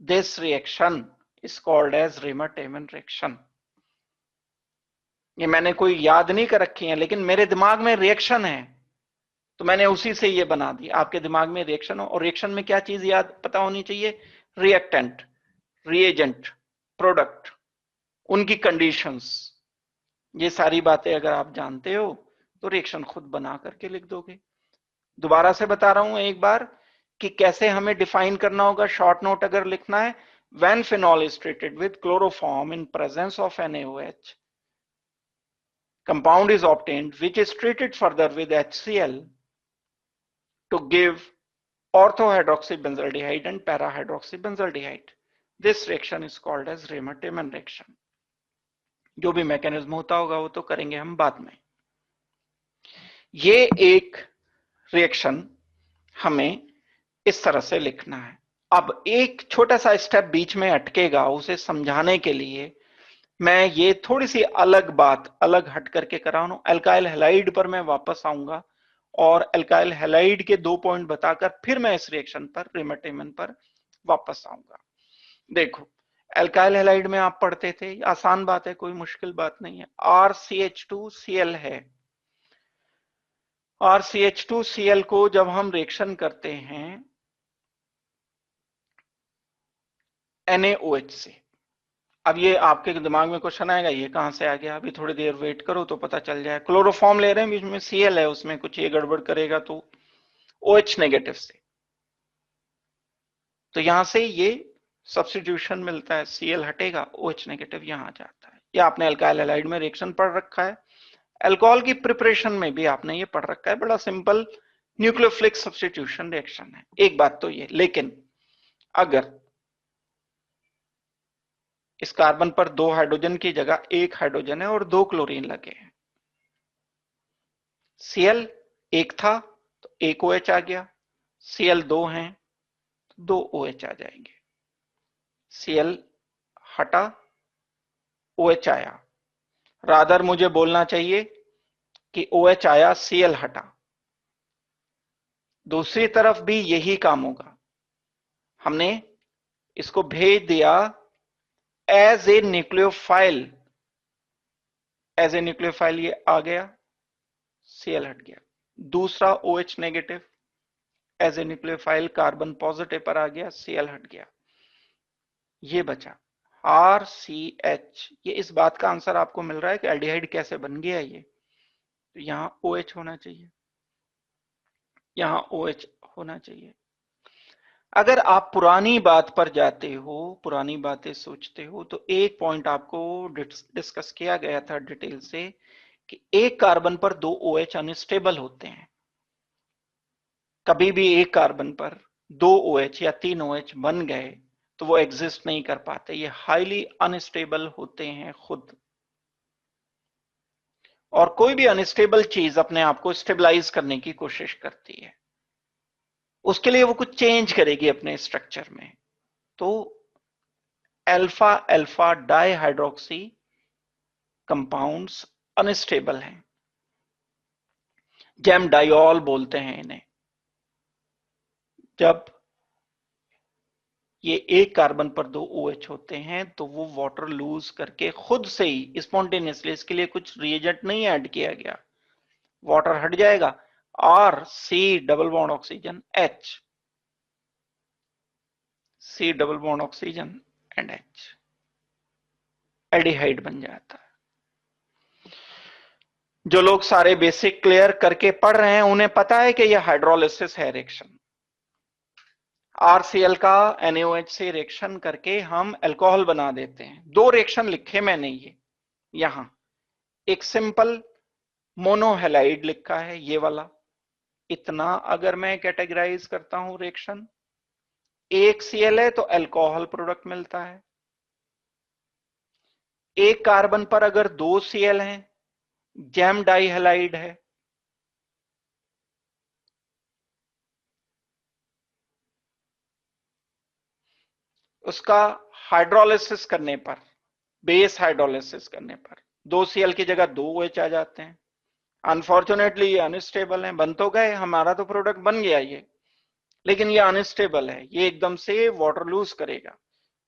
This reaction is called as Remer-Tayman reaction. ये मैंने कोई याद नहीं कर रखी है, लेकिन मेरे दिमाग में रिएक्शन है तो मैंने उसी से ये बना दी। आपके दिमाग में रिएक्शन हो, और रिएक्शन में क्या चीज याद पता होनी चाहिए? रिएक्टेंट, रिएजेंट, प्रोडक्ट, उनकी कंडीशंस, ये सारी बातें अगर आप जानते हो तो रिएक्शन खुद बना करके लिख दोगे। दोबारा से बता रहा हूं एक बार कि कैसे हमें डिफाइन करना होगा। शॉर्ट नोट अगर लिखना है, when phenol is treated with chloroform in presence of NaOH, compound is obtained which is treated further with HCl to give orthohydroxybenzaldehyde and para-hydroxybenzaldehyde. This reaction is called as Remer-Tayman reaction. जो भी mechanism होता होगा वो तो करेंगे हम बाद में। ये एक रिएक्शन हमें इस तरह से लिखना है। अब एक छोटा सा स्टेप बीच में अटकेगा, उसे समझाने के लिए मैं ये थोड़ी सी अलग बात अलग हट करके करा रहा हूं। अल्काइल हैलाइड पर मैं वापस आऊंगा और अल्काइल हैलाइड के 2 पॉइंट बताकर फिर मैं इस रिएक्शन पर, रेमर-टेमन पर वापस आऊंगा। देखो, अल्काइल हैलाइड में आप पढ़ते थे, आसान बात है, कोई मुश्किल बात नहीं है। RCH2Cl है। RCH2Cl को जब हम रिएक्शन करते हैं NaOH से, अब ये आपके दिमाग में क्वेश्चन आएगा ये कहां से आ गया? अभी थोड़ी देर वेट करो तो पता चल जाए। क्लोरोफॉर्म ले रहे हैं, बीच में Cl है, उसमें कुछ ये गड़बड़ करेगा तो OH नेगेटिव से, तो यहां से ये सब्स्टिट्यूशन मिलता है, Cl हटेगा, OH नेगेटिव यहां आ जाता है। ये आपने अल्काइल हैलाइड में रिएक्शन पढ़ रखा है, अल्कोहल की प्रिपरेशन में भी आपने ये पढ़ रखा है। बड़ा सिंपल न्यूक्लियोफिलिक सब्स्टिट्यूशन रिएक्शन है। एक बात तो ये, लेकिन अगर इस कार्बन पर 2 हाइड्रोजन की जगह 1 हाइड्रोजन है और 2 क्लोरीन लगे हैं। Cl 1 था तो 1 OH आ गया, Cl 2 हैं तो 2 OH आ जाएंगे। Cl हटा, OH आया। रादर मुझे बोलना चाहिए कि OH आया, Cl हटा। दूसरी तरफ भी यही काम होगा। हमने इसको भेज दिया as a nucleophile, as a nucleophile ये आ गया, Cl हट गया। दूसरा OH negative as a nucleophile carbon positive पर आ गया, Cl हट गया। ये बचा RCH। ये इस बात का आंसर आपको मिल रहा है कि एल्डिहाइड कैसे बन गया ये। तो यहां OH होना चाहिए, यहां OH होना चाहिए। अगर आप पुरानी बात पर जाते हो, पुरानी बातें सोचते हो, तो एक पॉइंट आपको डिस्कस किया गया था डिटेल से कि एक कार्बन पर 2 OH अनस्टेबल होते हैं। कभी भी एक कार्बन पर 2 OH या 3 OH बन गए तो वो एग्जिस्ट नहीं कर पाते, ये हाईली अनस्टेबल होते हैं खुद। और कोई भी अनस्टेबल चीज अपने आप को स्टेबलाइज करने की कोशिश करती है, उसके लिए वो कुछ चेंज करेगी अपने स्ट्रक्चर में। तो alpha alpha dihydroxy compounds unstable हैं, जैम डाइऑल बोलते हैं इन्हें। जब ये एक कार्बन पर 2 OH होते हैं तो वो वाटर लूज करके खुद से ही स्पॉन्टेनियसली, इसके लिए कुछ रिएजेंट नहीं ऐड किया गया, वाटर हट जाएगा और C double bond oxygen H, C double bond oxygen and H, aldehyde बन जाता है। जो लोग सारे बेसिक क्लियर करके पढ़ रहे हैं उन्हें पता है कि यह हाइड्रोलिसिस है रिएक्शन। RCl का NaOH से रिएक्शन करके हम अल्कोहल बना देते हैं। 2 रिएक्शन लिखे मैंने ये यहां, एक सिंपल मोनोहेलाइड लिखा है ये वाला, इतना अगर मैं कैटेगराइज करता हूं रिएक्शन, एक Cl है तो अल्कोहल प्रोडक्ट मिलता है। एक कार्बन पर अगर 2 Cl हैं, जैम डाइहेलाइड है। उसका हाइड्रोलिसिस करने पर, बेस हाइड्रोलिसिस करने पर 2 Cl की जगह 2 OH आ जाते हैं। अनफॉर्चुनेटली ये अनस्टेबल है, बन तो गए, हमारा तो प्रोडक्ट बन गया ये, लेकिन ये अनस्टेबल है, ये एकदम से वाटर लूज करेगा।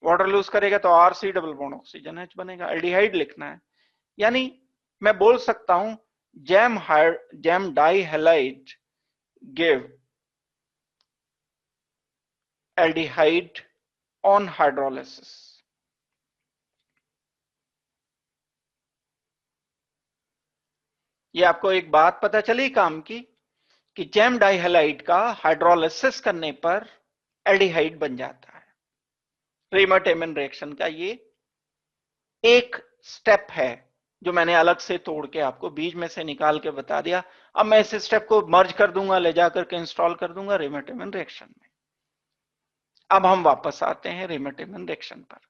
वाटर लूज करेगा तो RC double bond oxygen H बनेगा, एल्डिहाइड लिखना है। यानी मैं बोल सकता हूं jam dihalide give aldehyde on hydrolysis. ये आपको एक बात पता चली काम की कि जैम डाइहेलाइड का हाइड्रोलिसिस करने पर एल्डिहाइड बन जाता है। रेमर-टेमन रिएक्शन का ये एक स्टेप है जो मैंने अलग से तोड़ के आपको बीच में से निकाल के बता दिया। अब मैं इस स्टेप को मर्ज कर दूंगा, ले जाकर के इंस्टॉल कर दूंगा रेमर-टेमन रिएक्शन में। अब हम वापस आते हैं रेमर-टेमन रिएक्शन पर।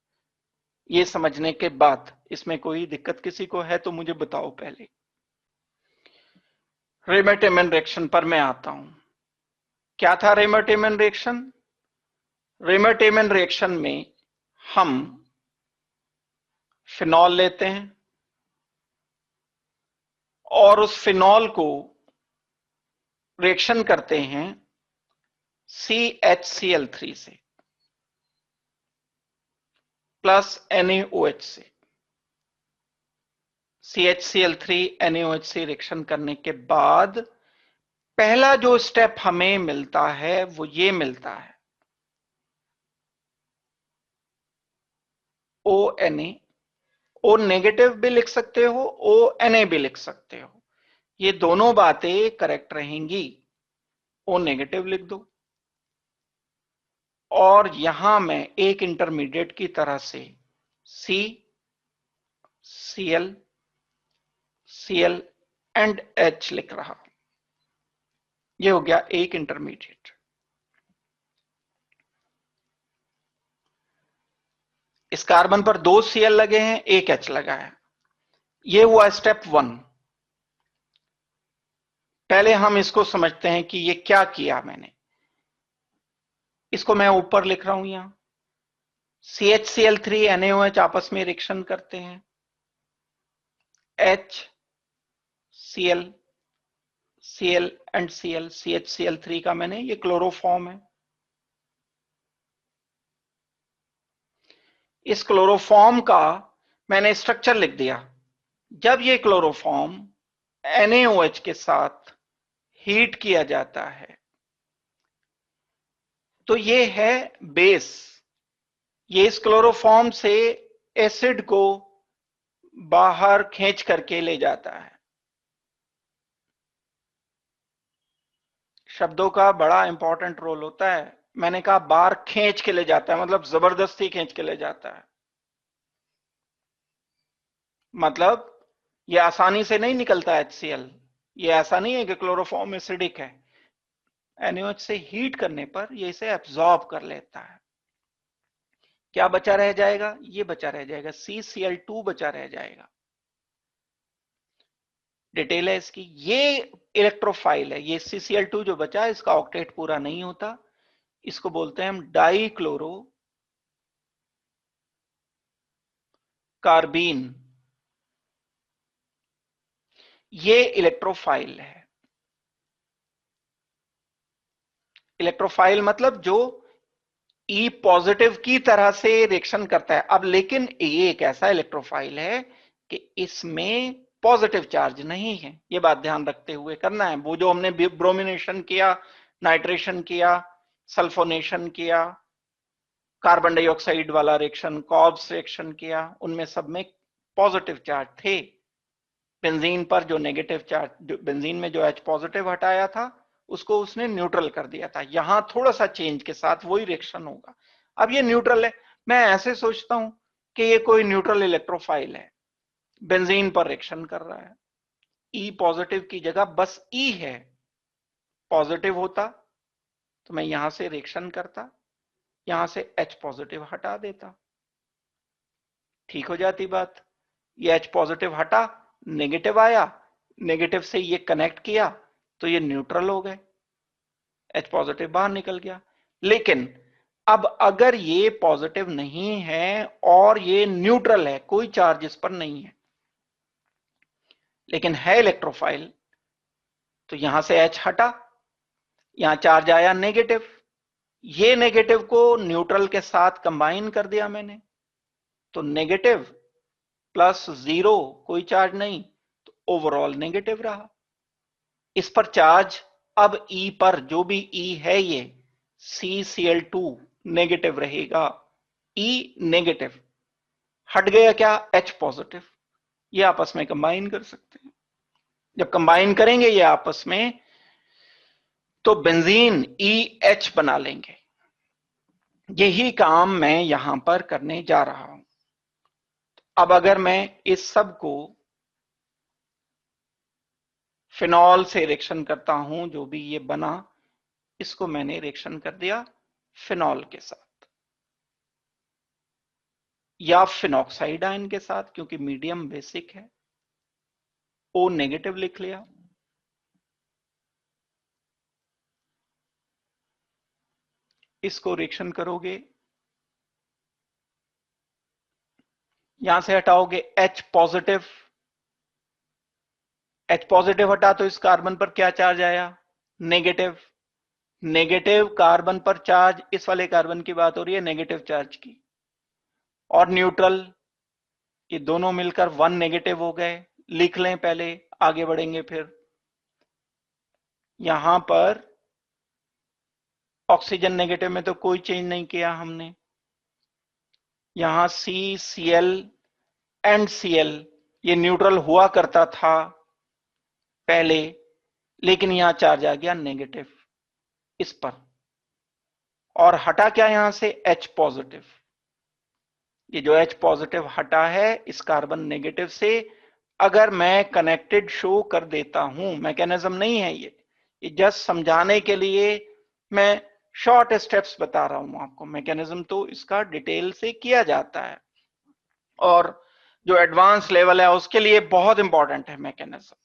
ये समझने के बाद इसमें कोई दिक्कत किसी को है तो मुझे बताओ पहले। रेमर-टेमन रिएक्शन पर मैं आता हूं। क्या था रेमर-टेमन रिएक्शन? रेमर-टेमन रिएक्शन में हम फिनॉल लेते हैं और उस फिनॉल को रिएक्शन करते हैं CHCl3 से प्लस NaOH से। CHCl3 NaOH से रिएक्शन करने के बाद पहला जो स्टेप हमें मिलता है वो ये मिलता है, ONa। O नेगेटिव भी लिख सकते हो, ONa भी लिख सकते हो, ये दोनों बातें करेक्ट रहेंगी। O नेगेटिव लिख दो और यहां मैं एक इंटरमीडिएट की तरह से Cl एंड H लिख रहा हूं। ये हो गया एक इंटरमीडिएट। इस कार्बन पर 2 Cl लगे हैं, 1 H लगा है। ये हुआ स्टेप 1। पहले हम इसको समझते हैं कि ये क्या किया मैंने। इसको मैं ऊपर लिख रहा हूं यहां। CHCl3 NaOH आपस में रिएक्शन करते हैं। HCl Cl and Cl, CHCl3 का मैंने, ये क्लोरोफॉर्म है। इस क्लोरोफॉर्म का मैंने स्ट्रक्चर लिख दिया। जब ये क्लोरोफॉर्म NaOH के साथ हीट किया जाता है तो ये है बेस। ये इस क्लोरोफॉर्म से एसिड को बाहर खींच करके ले जाता है। शब्दों का बड़ा इंपॉर्टेंट रोल होता है। मैंने कहा बाहर खींच के ले जाता है, मतलब जबरदस्ती खींच के ले जाता है। मतलब ये आसानी से नहीं निकलता HCl। ये ऐसा नहीं है कि क्लोरोफॉर्म एसिडिक है। NaOH से हीट करने पर ये इसे एब्जॉर्ब कर लेता है। क्या बचा रह जाएगा? ये बचा रह जाएगा, CCl2 बचा रह जाएगा। डिटेल है इसकी। ये इलेक्ट्रोफाइल है। ये CCl2 जो बचा है, इसका ऑक्टेट पूरा नहीं होता। इसको बोलते हैं हम डाइक्लोरो कार्बीन। ये इलेक्ट्रोफाइल है। इलेक्ट्रोफाइल मतलब जो E पॉजिटिव की तरह से रिएक्शन करता है। अब लेकिन ये एक ऐसा इलेक्ट्रोफाइल है कि इसमें पॉजिटिव चार्ज नहीं है। ये बात ध्यान रखते हुए करना है। वो जो हमने ब्रोमिनेशन किया, नाइट्रेशन किया, सल्फोनेशन किया, कार्बन डाइऑक्साइड वाला रिएक्शन, कॉब्स रिएक्शन किया, उनमें सब में पॉजिटिव चार्ज थे। बेंजीन पर जो नेगेटिव चार्ज, बेंजीन में जो H पॉजिटिव हटाया था उसको उसने न्यूट्रल कर दिया था। यहां थोड़ा सा चेंज के साथ वही रिएक्शन होगा। अब ये न्यूट्रल है। मैं ऐसे सोचता हूं कि ये कोई न्यूट्रल इलेक्ट्रोफाइल है, बेंजीन पर रिएक्शन कर रहा है। E पॉजिटिव की जगह बस E है। पॉजिटिव होता तो मैं यहां से रिएक्शन करता, यहां से H पॉजिटिव हटा देता, ठीक हो जाती बात। ये H पॉजिटिव हटा, नेगेटिव आया, नेगेटिव से ये कनेक्ट किया तो ये न्यूट्रल हो गए, H पॉजिटिव बाहर निकल गया। लेकिन अब अगर ये पॉजिटिव नहीं है और ये न्यूट्रल है, कोई चार्ज इस पर नहीं है, लेकिन है इलेक्ट्रोफाइल, तो यहां से H हटा, यहां चार्ज आया नेगेटिव। ये नेगेटिव को न्यूट्रल के साथ कंबाइन कर दिया मैंने, तो नेगेटिव प्लस 0, कोई चार्ज नहीं, तो ओवरऑल नेगेटिव रहा। इस पर चार्ज अब E पर, जो भी E है ये CCl2 नेगेटिव रहेगा। E नेगेटिव हट गया क्या? H positive. ये आपस में कंबाइन कर सकते हैं। जब कंबाइन करेंगे ये आपस में तो बेंजीन EH बना लेंगे। यही काम मैं यहां पर करने जा रहा हूं। अब अगर मैं इस सब को फिनॉल से रिएक्शन करता हूं, जो भी ये बना, इसको मैंने रिएक्शन कर दिया फिनॉल के साथ या फिनॉक्साइड आयन के साथ, क्योंकि मीडियम बेसिक है। O नेगेटिव लिख लिया। इसको रिएक्शन करोगे, यहां से हटाओगे H पॉजिटिव। H पॉजिटिव हटा तो इस कार्बन पर क्या चार्ज आया? नेगेटिव। नेगेटिव कार्बन पर चार्ज, इस वाले कार्बन की बात हो रही है नेगेटिव चार्ज की। और न्यूट्रल, ये दोनों मिलकर 1 नेगेटिव हो गए। लिख लें पहले, आगे बढ़ेंगे फिर। यहां पर ऑक्सीजन नेगेटिव में तो कोई चेंज नहीं किया हमने। यहां CCl एंड Cl, ये न्यूट्रल हुआ करता था पहले, लेकिन यहां चार्ज आ गया नेगेटिव इस पर। और हटा क्या यहां से? H positive. ये जो H पॉजिटिव हटा है इस कार्बन नेगेटिव से, अगर मैं कनेक्टेड शो कर देता हूं, मैकेनिज्म नहीं है ये जस्ट समझाने के लिए मैं शॉर्ट स्टेप्स बता रहा हूं आपको, मैकेनिज्म तो इसका डिटेल से किया जाता है और जो एडवांस लेवल है उसके लिए बहुत इंपॉर्टेंट है मैकेनिज्म।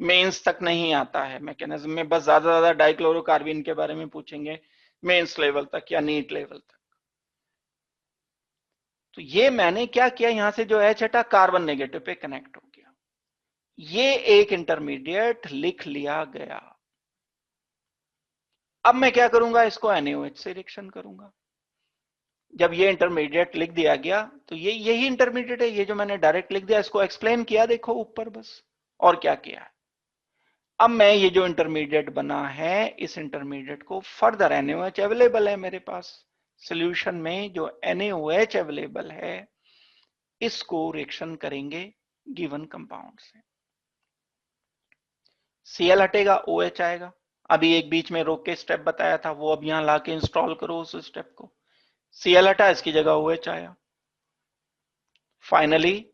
मेंस तक नहीं आता है मैकेनिज्म में, बस ज्यादा ज्यादा डाइक्लोरोकार्बन के बारे में पूछेंगे मेंस लेवल तक या नीट लेवल तक। तो ये मैंने क्या किया, यहां से जो H हटा कार्बन नेगेटिव पे कनेक्ट हो गया, ये एक इंटरमीडिएट लिख लिया गया। अब मैं क्या करूंगा, इसको NaOH से रिएक्शन करूंगा। जब ये इंटरमीडिएट लिख दिया गया तो ये यही इंटरमीडिएट है, ये जो मैंने डायरेक्ट लिख दिया इसको एक्सप्लेन किया देखो ऊपर बस, और क्या किया है। अब मैं ये जो इंटरमीडिएट बना है इस इंटरमीडिएट को फर्दर NaOH अवेलेबल है मेरे पास सॉल्यूशन में, जो NaOH अवेलेबल है इसको रिएक्शन करेंगे गिवन कंपाउंड से। Cl हटेगा, OH आएगा। अभी एक बीच में रोक के स्टेप बताया था वो अब यहां लाके इंस्टॉल करो उस स्टेप को। Cl हटा, इसकी जगह OH आया। फाइनली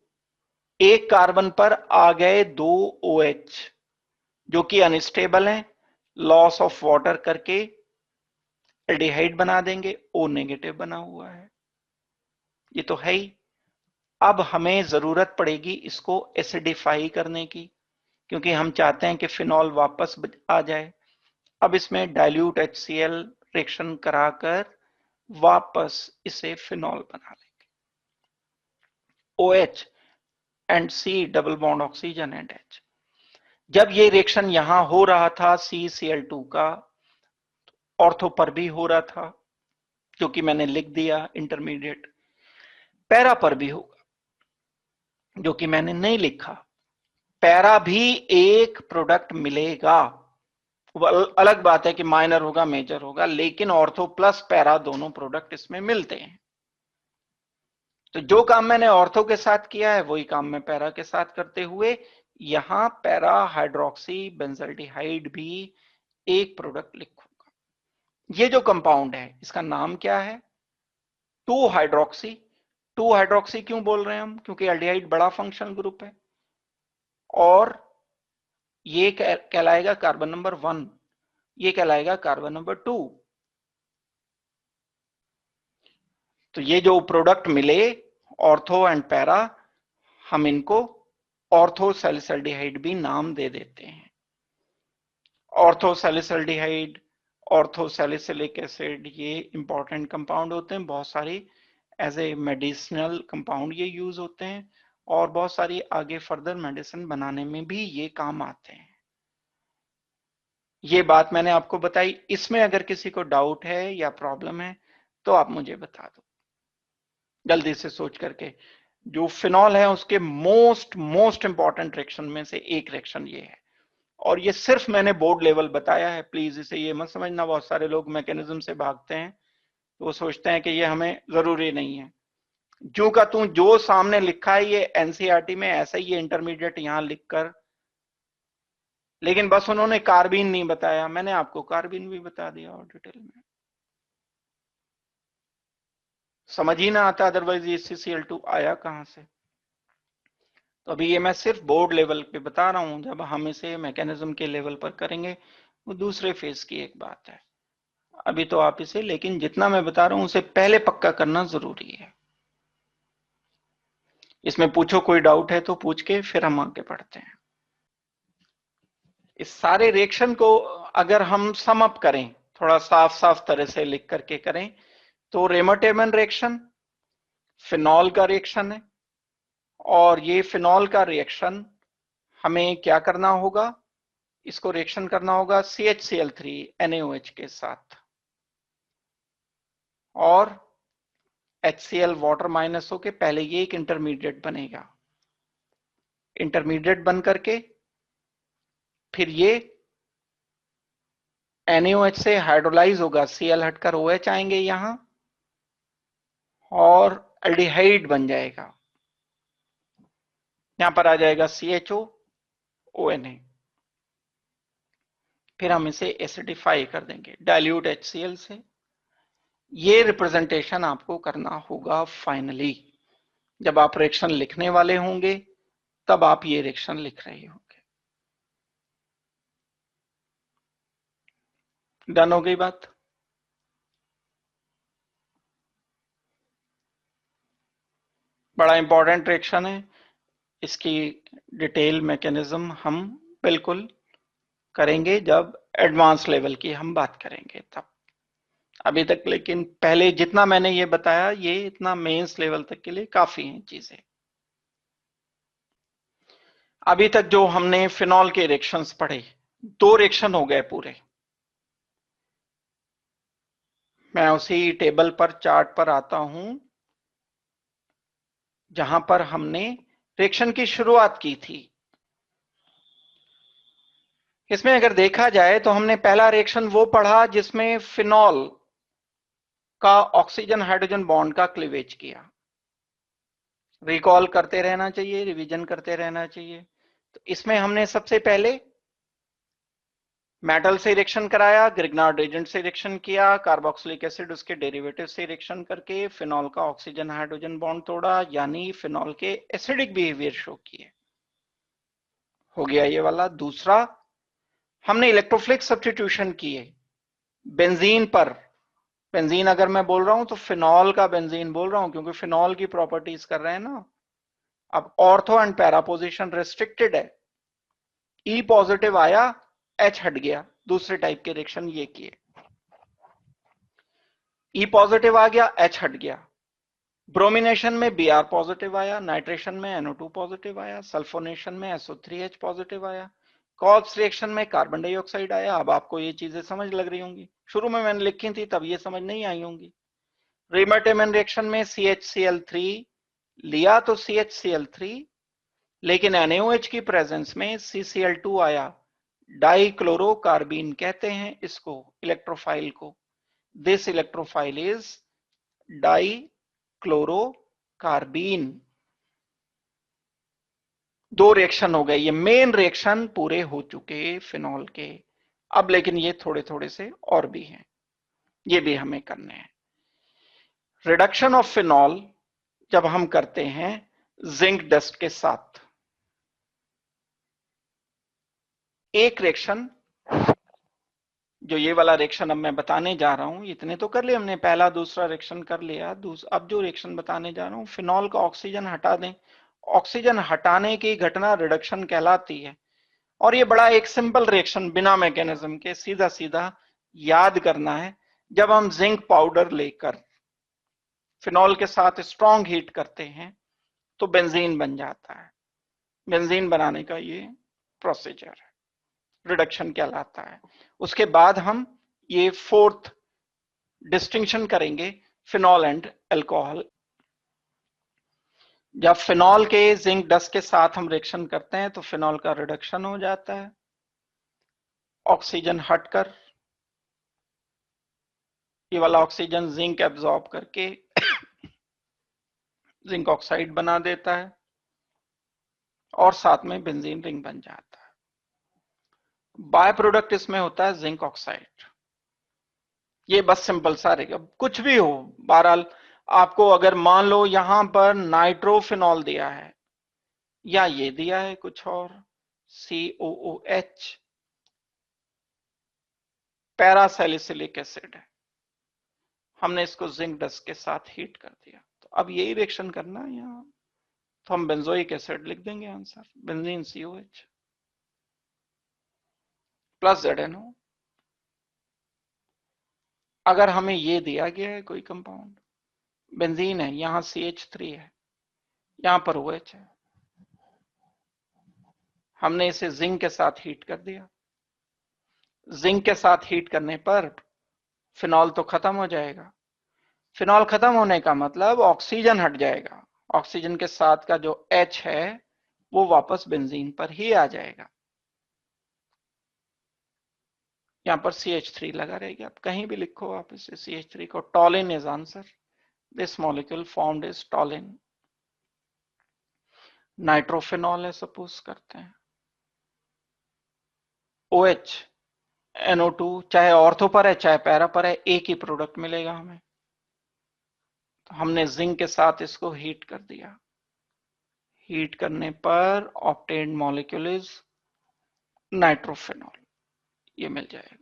एक कार्बन पर आ गए 2 OH जो कि अनस्टेबल हैं, लॉस ऑफ वाटर करके एल्डिहाइड बना देंगे, O नेगेटिव बना हुआ है, ये तो है ही। अब हमें जरूरत पड़ेगी इसको एसिडिफाई करने की, क्योंकि हम चाहते हैं कि फिनॉल वापस आ जाए। अब इसमें डाइल्यूट HCl रिएक्शन कराकर वापस इसे फिनॉल बना लेंगे। OH and C double bond oxygen and H। जब ये रिएक्शन यहां हो रहा था CCl2 का, ऑर्थो पर भी हो रहा था जो कि मैंने लिख दिया इंटरमीडिएट, पैरा पर भी होगा जो कि मैंने नहीं लिखा। पैरा भी एक प्रोडक्ट मिलेगा, अलग बात है कि माइनर होगा मेजर होगा, लेकिन ऑर्थो प्लस पैरा दोनों प्रोडक्ट इसमें मिलते हैं। तो जो काम मैंने ऑर्थो के साथ किया है वही काम मैं पैरा के साथ करते हुए यहां पैरा हाइड्रोक्सी बेंजल्डिहाइड भी एक प्रोडक्ट लिखूंगा। ये जो कंपाउंड है इसका नाम क्या है, 2 हाइड्रोक्सी। 2 हाइड्रोक्सी क्यों बोल रहे हैं हम, क्योंकि एल्डिहाइड बड़ा फंक्शनल ग्रुप है और ये कहलाएगा कार्बन नंबर 1, ये कहलाएगा कार्बन नंबर 2। तो ये जो प्रोडक्ट मिले ऑर्थो एंड पैरा, हम इनको ऑर्थो सैलिसल्डिहाइड भी नाम दे देते हैं। ऑर्थो सैलिसल्डिहाइड, ऑर्थो सैलिसिलिक एसिड, ये इंपॉर्टेंट कंपाउंड होते हैं, बहुत सारी एज ए मेडिसिनल कंपाउंड ये यूज होते हैं और बहुत सारी आगे फर्दर मेडिसिन बनाने में भी ये काम आते हैं। ये बात मैंने आपको बताई, इसमें अगर किसी को डाउट है या प्रॉब्लम है तो आप मुझे बता दो जल्दी से सोच करके। जो फिनॉल है उसके मोस्ट इंपॉर्टेंट रिएक्शन में से एक रिएक्शन ये है, और ये सिर्फ मैंने बोर्ड लेवल बताया है, प्लीज इसे ये मत समझना। बहुत सारे लोग मैकेनिज्म से भागते हैं तो वो सोचते हैं कि ये हमें जरूरी नहीं है। जो का तू जो सामने लिखा है ये एनसीईआरटी में ऐसा ही है, इंटरमीडिएट यहां लिखकर, लेकिन बस उन्होंने कार्बिन नहीं बताया, मैंने आपको कार्बिन भी बता दिया और डिटेल में। समझ ही ना आता अदरवाइज ये CCl2 आया कहां से। तो अभी ये मैं सिर्फ बोर्ड लेवल पे बता रहा हूं, जब हम इसे मैकेनिज्म के लेवल पर करेंगे वो दूसरे फेज की एक बात है। अभी तो आप इसे, लेकिन जितना मैं बता रहा हूं उसे पहले पक्का करना जरूरी है। इसमें पूछो कोई डाउट है तो पूछ के फिर हम आगे बढ़ते हैं। इस सारे रिएक्शन को अगर हम सम अप करें, थोड़ा साफ साफ तरह से लिख करके करें, तो रेमोटेमन रिएक्शन फिनॉल का रिएक्शन है, और ये फिनॉल का रिएक्शन हमें क्या करना होगा, इसको रिएक्शन करना होगा CHCl3 NaOH के साथ, और HCl वाटर माइनस होके पहले ये एक इंटरमीडिएट बनेगा, इंटरमीडिएट बन करके फिर ये NaOH से हाइड्रोलाइज होगा, Cl हटकर OH आएंगे यहां और एल्डिहाइड बन जाएगा, यहां पर आ जाएगा CHO ONA। फिर हम इसे एसिडिफाई कर देंगे डाइल्यूट HCl से। ये रिप्रेजेंटेशन आपको करना होगा फाइनली, जब आप रिएक्शन लिखने वाले होंगे तब आप ये रिएक्शन लिख रहे होंगे। डन हो गई बात। बड़ा इंपॉर्टेंट रिएक्शन है, इसकी डिटेल मैकेनिज्म हम बिल्कुल करेंगे जब एडवांस लेवल की हम बात करेंगे तब। अभी तक लेकिन पहले जितना मैंने ये बताया ये इतना मेंस लेवल तक के लिए काफी हैं चीजें। अभी तक जो हमने फिनॉल के रिएक्शंस पढ़े, 2 रिएक्शन हो गए पूरे। मैं उसी टेबल पर चार्ट पर आता हूं जहां पर हमने रिएक्शन की शुरुआत की थी। इसमें अगर देखा जाए तो हमने पहला रिएक्शन वो पढ़ा जिसमें फिनॉल का ऑक्सीजन हाइड्रोजन बॉन्ड का क्लीवेज किया। रिकॉल करते रहना चाहिए, रिवीजन करते रहना चाहिए। तो इसमें हमने सबसे पहले मेटल से रिएक्शन कराया, ग्रिग्नार्ड एजेंट से रिएक्शन किया, कार्बोक्सिलिक एसिड उसके डेरिवेटिव से रिएक्शन करके फिनॉल का ऑक्सीजन हाइड्रोजन बॉन्ड तोड़ा, यानी फिनॉल के एसिडिक बिहेवियर शो किए। हो गया ये वाला। दूसरा, हमने इलेक्ट्रोफिलिक सब्स्टिट्यूशन किए बेंजीन पर। बेंजीन अगर मैं बोल रहा हूं तो फिनॉल का बेंजीन बोल रहा हूं, क्योंकि फिनॉल की प्रॉपर्टीज कर रहे हैं ना। अब ortho and para position restricted है। ई पॉजिटिव आया, एच हट गया, दूसरे टाइप के रिएक्शन ये किए। ई पॉजिटिव आ गया, एच हट गया। ब्रोमिनेशन में Br पॉजिटिव आया, नाइट्रेशन में NO2 पॉजिटिव आया, सल्फोनेशन में SO3H पॉजिटिव आया, कॉल्प्स रिएक्शन में कार्बन डाइऑक्साइड आया। अब आपको ये चीजें समझ लग रही होंगी, शुरू में मैंने लिखी थी तब ये समझ नहीं आई होंगी। रिमर्टेमन रिएक्शन में CHCl3 लिया तो CHCl3, लेकिन NaOH की प्रेजेंस में CCl2 आया। डाइक्लोरोकार्बीन कहते हैं इसको, इलेक्ट्रोफाइल को। This electrophile is डाइक्लोरोकार्बीन। 2 रिएक्शन हो गए, ये मेन रिएक्शन पूरे हो चुके फिनॉल के। अब लेकिन ये थोड़े थोड़े से और भी हैं, ये भी हमें करने हैं। रिडक्शन ऑफ फिनॉल जब हम करते हैं जिंक डस्ट के साथ, एक रिएक्शन जो ये वाला रिएक्शन अब मैं बताने जा रहा हूं, इतने तो कर लिए हमने, पहला दूसरा रिएक्शन कर लिया। अब जो रिएक्शन बताने जा रहा हूं, फिनॉल का ऑक्सीजन हटा दें। ऑक्सीजन हटाने की घटना रिडक्शन कहलाती है। और ये बड़ा एक सिंपल रिएक्शन, बिना मैकेनिज्म के, सीधा सीधा याद करना है। जब हम जिंक पाउडर लेकर फिनॉल के साथ स्ट्रॉन्ग हीट करते हैं तो बेंजीन बन जाता है। बेंजीन बनाने का ये प्रोसीजर है, रिडक्शन कहलाता है। उसके बाद हम ये 4th डिस्टिंक्शन करेंगे, फिनॉल एंड अल्कोहल। जब फिनॉल के जिंक डस्ट के साथ हम रिएक्शन करते हैं तो फिनॉल का रिडक्शन हो जाता है। ऑक्सीजन हटकर ये वाला ऑक्सीजन जिंक एब्जॉर्ब करके जिंक ऑक्साइड बना देता है और साथ में बेंजीन रिंग बन जाता है। बाय प्रोडक्ट इसमें होता है जिंक ऑक्साइड। ये बस सिंपल सा रहेगा, कुछ भी हो। बहरहाल आपको अगर मान लो यहां पर नाइट्रोफिनॉल दिया है या ये दिया है कुछ और, COOH, पैरासैलिसिलिक एसिड है, हमने इसको जिंक डस्ट के साथ हीट कर दिया, तो अब यही रिएक्शन करना है यहां। तो हम बेंजोइक एसिड लिख देंगे answer, benzene COH plus ZNO। अगर हमें ये दिया गया है कोई कंपाउंड, बेंजीन है, यहां CH3 है, यहां पर OH है, हमने इसे जिंक के साथ हीट कर दिया। जिंक के साथ हीट करने पर फिनॉल तो खत्म हो जाएगा। फिनॉल खत्म होने का मतलब ऑक्सीजन हट जाएगा। ऑक्सीजन के साथ का जो H है वो वापस बेंजीन पर ही आ जाएगा। यहां पर CH3 लगा रहेगा, आप कहीं भी लिखो आप इसे CH3 को। टॉलिन is answer. This molecule formed is टॉलिन। Nitrophenol है सपोज करते हैं, OH NO2, चाहे ऑर्थो पर है चाहे पैरा पर है, एक ही प्रोडक्ट मिलेगा हमें। तो हमने जिंक के साथ इसको हीट कर दिया। हीट करने पर ऑब्टेन्ड मॉलिक्यूल इज नाइट्रोफिनॉल, ये मिल जाएगा।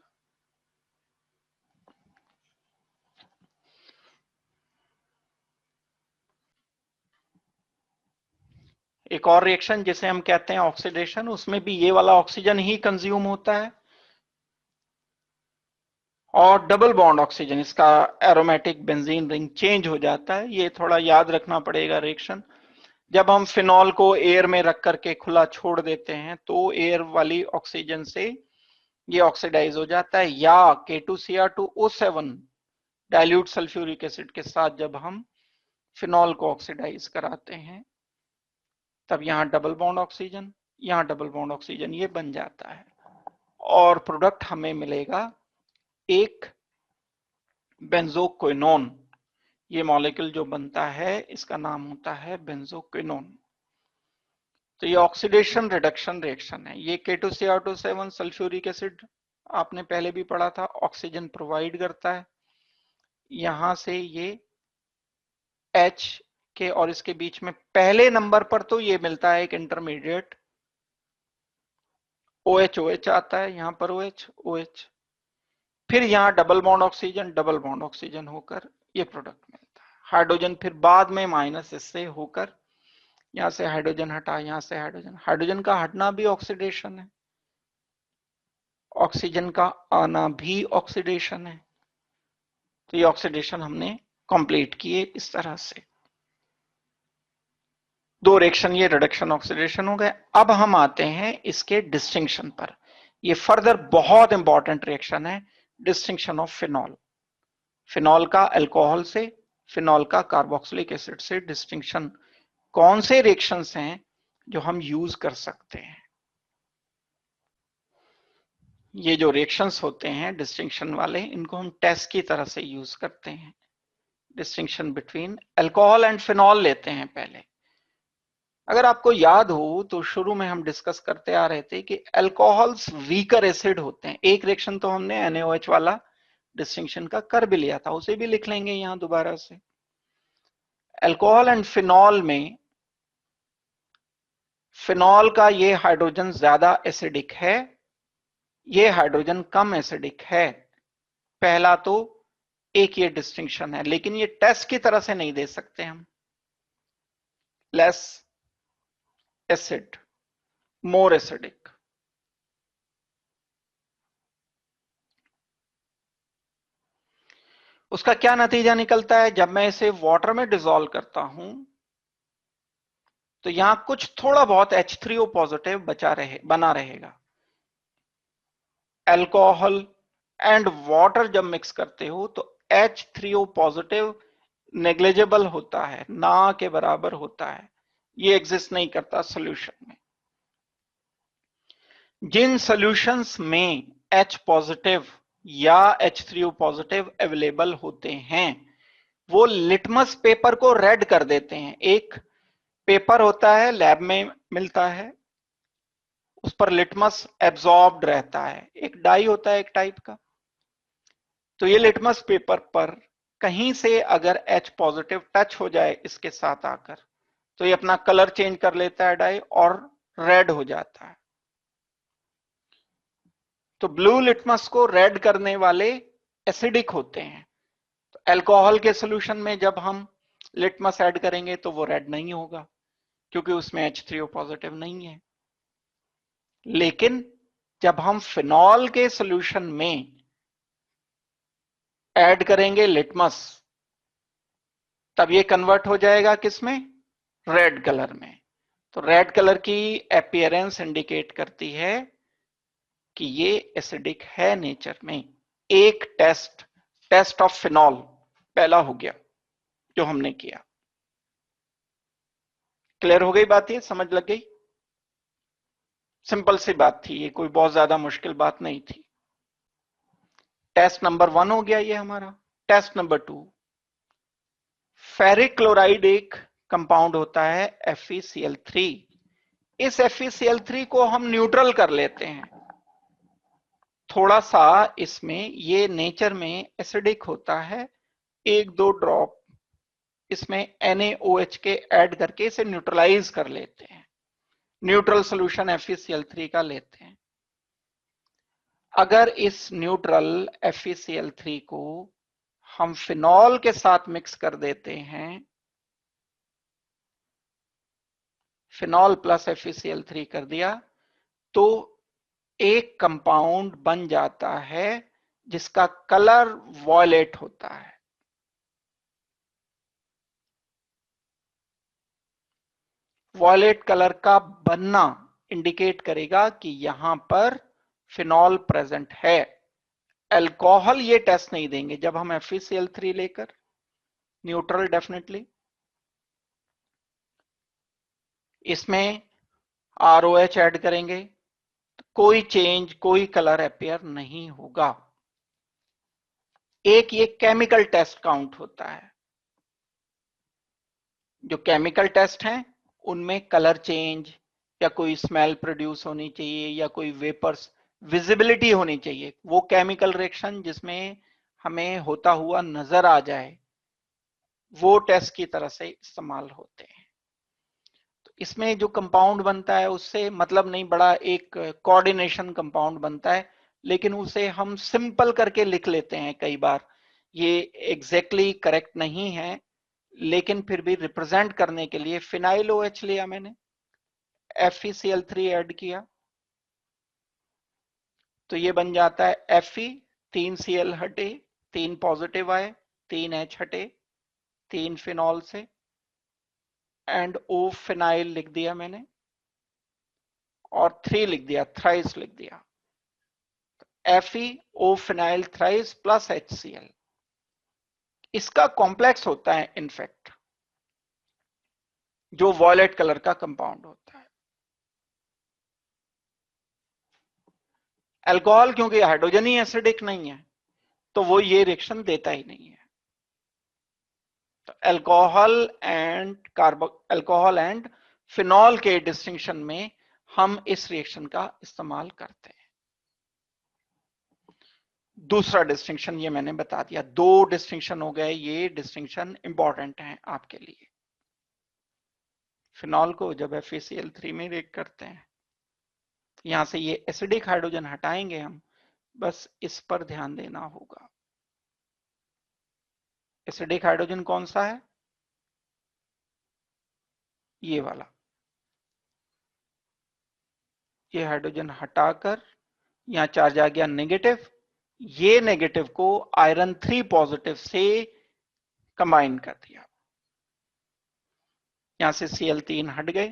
एक और रिएक्शन जिसे हम कहते हैं ऑक्सीडेशन, उसमें भी ये वाला ऑक्सीजन ही कंज्यूम होता है और डबल बॉन्ड ऑक्सीजन, इसका एरोमेटिक बेंजीन रिंग चेंज हो जाता है। ये थोड़ा याद रखना पड़ेगा रिएक्शन। जब हम फिनॉल को एयर में रख करके खुला छोड़ देते हैं तो एयर वाली ऑक्सीजन से ये ऑक्सीडाइज हो जाता है, या K2Cr2O7 डाइल्यूट सल्फ्यूरिक एसिड के साथ जब हम फिनॉल को ऑक्सीडाइज कराते हैं तब यहाँ डबल बॉन्ड ऑक्सीजन, यहाँ डबल बॉन्ड ऑक्सीजन, ये बन जाता है और प्रोडक्ट हमें मिलेगा एक बेंजोक्विनोन। ये मॉलिक्यूल जो बनता है इसका नाम होता है बेंजोक्विनोन। तो ये ऑक्सीडेशन रिडक्शन रिएक्शन है। ये K2Cr2O7 सल्फ्यूरिक एसिड आपने पहले भी पढ़ा था, ऑक्सीजन प्रोवाइड करता है। यहां से ये H के और इसके बीच में पहले नंबर पर तो ये मिलता है एक इंटरमीडिएट OH आता है, यहां पर OH, फिर यहां डबल बॉन्ड ऑक्सीजन होकर ये प्रोडक्ट मिलता है। हाइड्रोजन फिर बाद में माइनस इससे होकर, यहां से हाइड्रोजन हटा, यहां से हाइड्रोजन का हटना भी ऑक्सीडेशन है, ऑक्सीजन का आना भी ऑक्सीडेशन है। तो ये ऑक्सीडेशन हमने कंप्लीट किए इस तरह से। दो रिएक्शन ये रिडक्शन ऑक्सीडेशन हो गए। अब हम आते हैं इसके डिस्टिंक्शन पर। ये फर्दर बहुत इंपॉर्टेंट रिएक्शन है, डिस्टिंक्शन ऑफ फिनॉल। फिनॉल का अल्कोहल से, फिनॉल का कार्बोक्सिलिक एसिड से डिस्टिंक्शन। कौन से रिएक्शंस हैं जो हम यूज कर सकते हैं? ये जो रिएक्शंस होते हैं डिस्टिंक्शन वाले, इनको हम टेस्ट की तरह से यूज करते हैं। Distinction between alcohol and phenol लेते हैं पहले। अगर आपको याद हो तो शुरू में हम डिस्कस करते आ रहे थे कि अल्कोहल्स वीकर एसिड होते हैं। एक रिएक्शन तो हमने NaOH वाला डिस्टिंक्शन का कर भी लिया था, उसे भी लिख लेंगे यहां दोबारा से। अल्कोहल एंड फिनॉल में फिनॉल का ये हाइड्रोजन ज्यादा एसिडिक है, ये हाइड्रोजन कम एसिडिक है। पहला तो एक ये डिस्टिंक्शन है, लेकिन ये टेस्ट की तरह से नहीं दे सकते हम। Less acid, more acidic. उसका क्या नतीजा निकलता है? जब मैं इसे वाटर में डिसॉल्व करता हूं तो यहां कुछ थोड़ा बहुत H3O पॉजिटिव बना रहेगा। अल्कोहल एंड वाटर जब मिक्स करते हो तो H3O पॉजिटिव नेग्लिजिबल होता है, ना के बराबर होता है, ये एग्जिस्ट नहीं करता सॉल्यूशन में। जिन सॉल्यूशंस में H पॉजिटिव या H3O पॉजिटिव अवेलेबल होते हैं वो लिटमस पेपर को रेड कर देते हैं। एक पेपर होता है, लैब में मिलता है, उस पर लिटमस एब्जॉर्ब्ड रहता है, एक डाई होता है एक टाइप का। तो ये लिटमस पेपर पर कहीं से अगर H पॉजिटिव टच हो जाए इसके साथ आकर तो ये अपना कलर चेंज कर लेता है डाई और रेड हो जाता है। तो ब्लू लिटमस को रेड करने वाले एसिडिक होते हैं। तो अल्कोहल के सॉल्यूशन में जब हम लिटमस ऐड करेंगे तो वो रेड नहीं होगा क्योंकि उसमें H3O पॉजिटिव नहीं है। लेकिन जब हम फिनॉल के सॉल्यूशन में ऐड करेंगे लिटमस तब ये कन्वर्ट हो जाएगा किसमें? रेड कलर में। तो रेड कलर की अपीयरेंस इंडिकेट करती है कि ये एसिडिक है नेचर में। एक टेस्ट ऑफ फिनॉल पहला हो गया जो हमने किया। क्लियर हो गई बात? ये समझ लग गई? सिंपल सी बात थी, ये कोई बहुत ज्यादा मुश्किल बात नहीं थी। टेस्ट नंबर 1 हो गया ये हमारा। टेस्ट नंबर 2, फेरिक क्लोराइड एक कंपाउंड होता है FeCl3। इस FeCl3 को हम न्यूट्रल कर लेते हैं। थोड़ा सा इसमें ये नेचर में एसिडिक होता है, एक दो ड्रॉप इसमें NaOH के ऐड करके इसे न्यूट्रलाइज कर लेते हैं। न्यूट्रल सॉल्यूशन FeCl3 का लेते हैं। अगर इस न्यूट्रल FeCl3 को हम फिनॉल के साथ मिक्स कर देते हैं, फिनॉल प्लस FeCl3 कर दिया तो एक कंपाउंड बन जाता है जिसका कलर वॉयलेट होता है। वॉयलेट कलर का बनना इंडिकेट करेगा कि यहां पर फिनॉल प्रेजेंट है। अल्कोहल ये टेस्ट नहीं देंगे जब हम FeCl3 लेकर, न्यूट्रल डेफिनेटली। इसमें ROH ऐड करेंगे तो कोई चेंज, कोई कलर अपेयर नहीं होगा। एक ये केमिकल टेस्ट काउंट होता है। जो केमिकल टेस्ट हैं उनमें कलर चेंज या कोई स्मेल प्रोड्यूस होनी चाहिए या कोई वेपर्स विजिबिलिटी होनी चाहिए, वो केमिकल रिएक्शन जिसमें हमें होता हुआ नजर आ जाए, वो टेस्ट की तरह से इस्तेमाल होते हैं। तो इसमें जो कंपाउंड बनता है उससे मतलब नहीं, बड़ा एक कोऑर्डिनेशन कंपाउंड बनता है, लेकिन उसे हम सिंपल करके लिख लेते हैं कई बार। ये एग्जैक्टली करेक्ट नहीं है, लेकिन फिर भी रिप्रेजेंट करने के लिए फिनाइल OH लिया मैंने, FeCl3 ऐड किया तो ये बन जाता है Fe, 3Cl हटे, 3 पॉजिटिव आए, 3H हटे, 3 फिनॉल से, एंड O फिनाइल लिख दिया मैंने और 3 लिख दिया, थ्राइस लिख दिया। FeO phenyl thrice plus HCl। इसका कॉम्प्लेक्स होता है इनफैक्ट, जो वॉयलेट कलर का कंपाउंड होता है। अल्कोहल क्योंकि हाइड्रोजन ही एसिडिक नहीं है तो वो ये रिएक्शन देता ही नहीं है। तो अल्कोहल एंड फिनॉल के डिस्टिंक्शन में हम इस रिएक्शन का इस्तेमाल करते हैं। दूसरा डिस्टिंक्शन ये मैंने बता दिया, दो डिस्टिंक्शन हो गए, ये डिस्टिंक्शन इंपॉर्टेंट हैं आपके लिए। फिनॉल को जब FeCl3 में रिएक्ट करते हैं, यहां से ये एसिडिक हाइड्रोजन हटाएंगे हम, बस इस पर ध्यान देना होगा। एसिडिक हाइड्रोजन कौन सा है? ये वाला। ये हाइड्रोजन हटाकर यहां चार्ज आ गया नेगेटिव, ये नेगेटिव को आयरन 3 पॉजिटिव से कंबाइन कर दिया। यहां से Cl3 हट गए,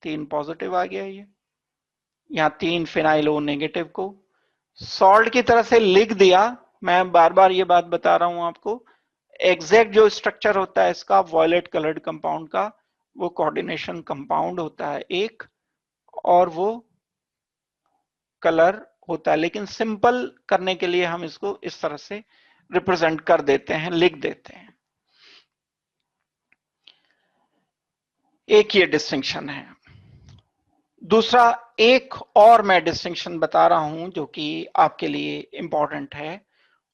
3 पॉजिटिव आ गया, ये यहां 3 फिनाइल O नेगेटिव को सॉल्ट की तरह से लिख दिया। मैं बार बार ये बात बता रहा हूं आपको, एग्जैक्ट जो स्ट्रक्चर होता है इसका वॉयलेट कलर्ड कंपाउंड का, वो कोऑर्डिनेशन कंपाउंड होता है एक, और वो कलर होता है, लेकिन सिंपल करने के लिए हम इसको इस तरह से रिप्रेजेंट कर देते हैं, लिख देते हैं। एक ये डिस्टिंक्शन है। दूसरा एक और मैं डिस्टिंक्शन बता रहा हूं जो कि आपके लिए इंपॉर्टेंट है,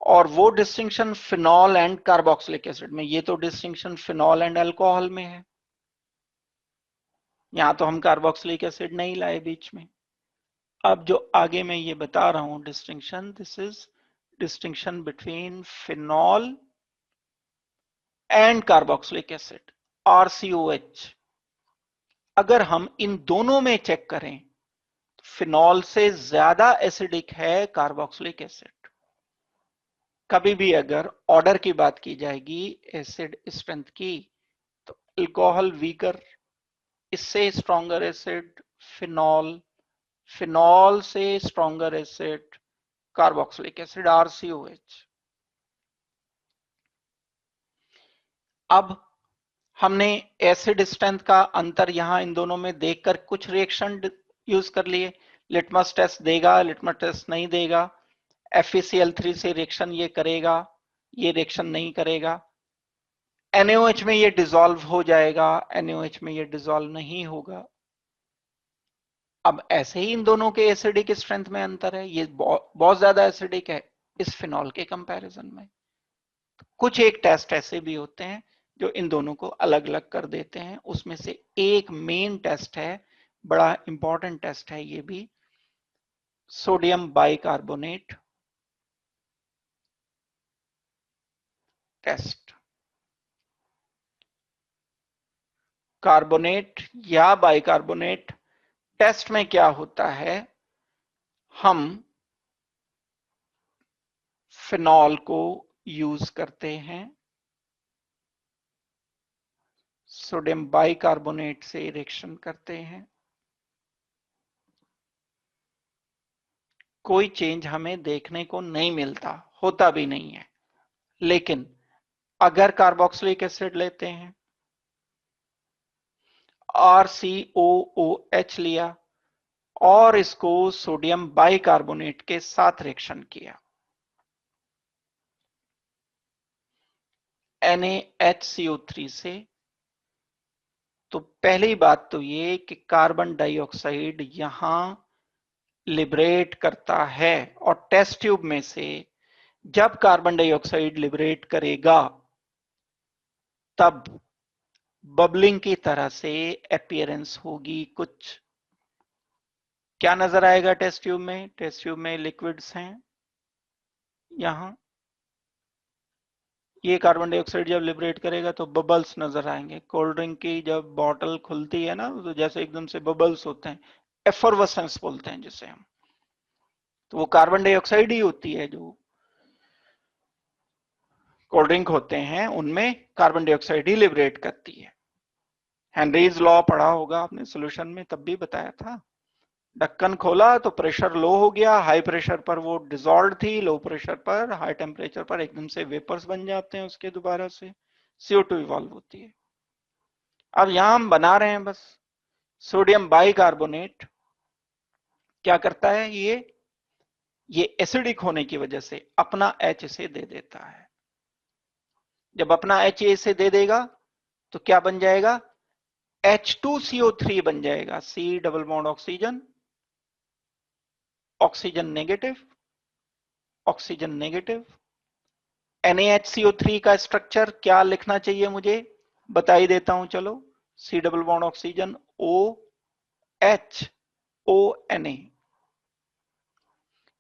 और वो distinction phenol and carboxylic acid में। ये तो डिस्टिंक्शन फिनॉल एंड अल्कोहल में है, यहां तो हम कार्बोक्सिलिक एसिड नहीं लाए बीच में। अब जो आगे मैं ये बता रहा हूं distinction, this is distinction between phenol and carboxylic acid, RCOH। अगर हम इन दोनों में चेक करें, फिनॉल से ज्यादा एसिडिक है कार्बोक्सिलिक एसिड। कभी भी अगर ऑर्डर की बात की जाएगी एसिड स्ट्रेंथ की, तो अल्कोहल वीकर, इससे स्ट्रॉन्गर एसिड फिनॉल, फिनॉल से stronger acid carboxylic acid RCOH। अब हमने एसिड स्ट्रेंथ का अंतर यहां इन दोनों में देखकर कुछ रिएक्शन यूज कर लिए। लिटमस टेस्ट देगा, लिटमस टेस्ट नहीं देगा, FeCl3 से रिएक्शन ये करेगा, ये रिएक्शन नहीं करेगा, NaOH में ये डिसॉल्व हो जाएगा, NaOH में ये डिसॉल्व नहीं होगा। अब ऐसे ही इन दोनों के एसिडिक स्ट्रेंथ में अंतर है, ये बहुत ज्यादा एसिडिक है इस फिनॉल के कंपैरिजन में। कुछ एक टेस्ट ऐसे भी होते हैं जो इन दोनों को अलग अलग कर देते हैं। उसमें से एक मेन टेस्ट है, बड़ा इंपॉर्टेंट टेस्ट है ये भी, सोडियम बाइकार्बोनेट टेस्ट। कार्बोनेट या बाइकार्बोनेट, टेस्ट में क्या होता है, हम फिनॉल को यूज करते हैं, सोडियम बाइकार्बोनेट से रिएक्शन करते हैं, कोई चेंज हमें देखने को नहीं मिलता, होता भी नहीं है। लेकिन अगर कार्बोक्सिलिक एसिड लेते हैं, RCOOH लिया और इसको सोडियम बाइकार्बोनेट के साथ रिएक्शन किया, NaHCO3 से, तो पहली बात तो ये कि कार्बन डाइऑक्साइड यहां लिबरेट करता है, और टेस्ट ट्यूब में से जब कार्बन डाइऑक्साइड लिबरेट करेगा तब बबलिंग की तरह से अपीयरेंस होगी कुछ। क्या नजर आएगा टेस्ट ट्यूब में? टेस्ट ट्यूब में लिक्विड्स हैं, यहां ये कार्बन डाइऑक्साइड जब लिबरेट करेगा तो बबल्स नजर आएंगे। कोल्ड ड्रिंक की जब बॉटल खुलती है ना, तो जैसे एकदम से बबल्स होते हैं, एफरवेसेंस बोलते हैं जिसे हम, तो वो कार्बन डाइऑक्साइड ही होती है। जो कोल्ड ड्रिंक होते हैं उनमें कार्बन डाइऑक्साइड ही लिबरेट करती है। हेनरीज लॉ पढ़ा होगा आपने सोल्यूशन में, तब भी बताया था। ढक्कन खोला तो प्रेशर लो हो गया, हाई प्रेशर पर वो डिजॉल्व थी, लो प्रेशर पर, हाई टेम्परेचर पर एकदम से वेपर्स बन जाते हैं, उसके दोबारा से CO2 इवॉल्व होती है। अब यहां हम बना रहे हैं बस सोडियम बाइकार्बोनेट। क्या करता है ये एसिडिक होने की वजह से अपना H इसे दे देता है। जब अपना H इसे दे देगा तो क्या बन जाएगा? H2CO3 बन जाएगा, C double bond oxygen, oxygen negative, oxygen negative. NaHCO3 का स्ट्रक्चर क्या लिखना चाहिए मुझे, बता ही देता हूं चलो। C double bond oxygen, OH, ONA।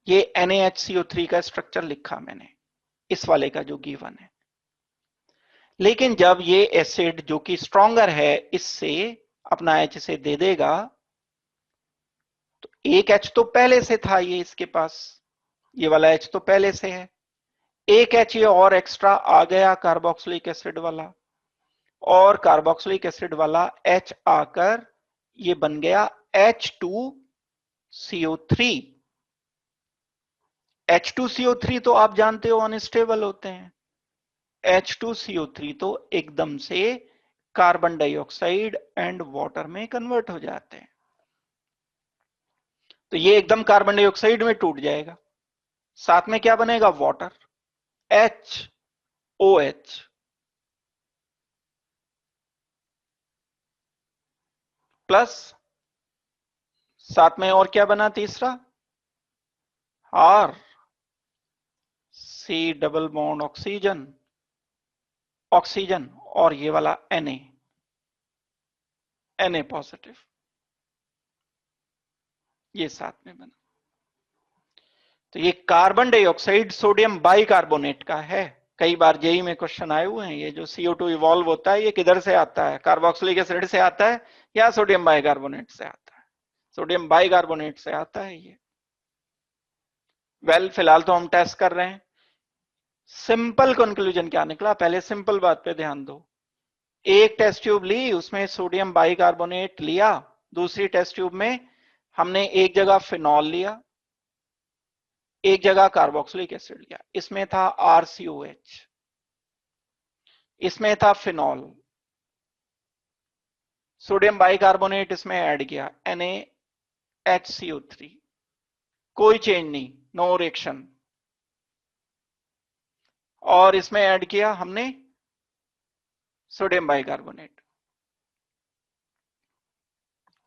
ये NaHCO3 का स्ट्रक्चर लिखा मैंने, इस वाले का जो गिवन है। लेकिन जब ये एसिड जो कि स्ट्रॉन्गर है इससे अपना H से दे देगा, तो एक H तो पहले से था ये इसके पास, ये वाला H तो पहले से है, एक H ये और एक्स्ट्रा आ गया कार्बोक्सिलिक एसिड वाला, और कार्बोक्सिलिक एसिड वाला H आकर ये बन गया H2CO3। H2CO3 तो आप जानते हो अनस्टेबल होते हैं, H2CO3 तो एकदम से कार्बन डाइऑक्साइड एंड वाटर में कन्वर्ट हो जाते हैं, तो ये एकदम कार्बन डाइऑक्साइड में टूट जाएगा। साथ में क्या बनेगा? वाटर, HOH, प्लस साथ में और क्या बना तीसरा? R, C double bond oxygen, oxygen, और ये वाला Na पॉजिटिव, ये साथ में बना। तो ये कार्बन डाइऑक्साइड सोडियम बाइकार्बोनेट का है। कई बार जेई में क्वेश्चन आए हुए हैं, ये जो CO2 इवॉल्व होता है ये किधर से आता है, कार्बोक्सिलिक एसिड से आता है या सोडियम बाइकार्बोनेट से आता है? सोडियम बाइकार्बोनेट से आता है ये। फिलहाल तो हम टेस्ट कर रहे हैं। सिंपल कंक्लूजन क्या निकला, पहले सिंपल बात पे ध्यान दो। एक टेस्ट ट्यूब ली, उसमें सोडियम बाइकार्बोनेट लिया, दूसरी टेस्ट ट्यूब में हमने एक जगह फिनॉल लिया, एक जगह कार्बोक्सिलिक एसिड लिया। इसमें था RCOH, इसमें था फिनॉल, सोडियम बाइकार्बोनेट इसमें ऐड किया, NaHCO3, कोई चेंज नहीं, नो रिएक्शन। और इसमें ऐड किया हमने सोडियम बाइकार्बोनेट,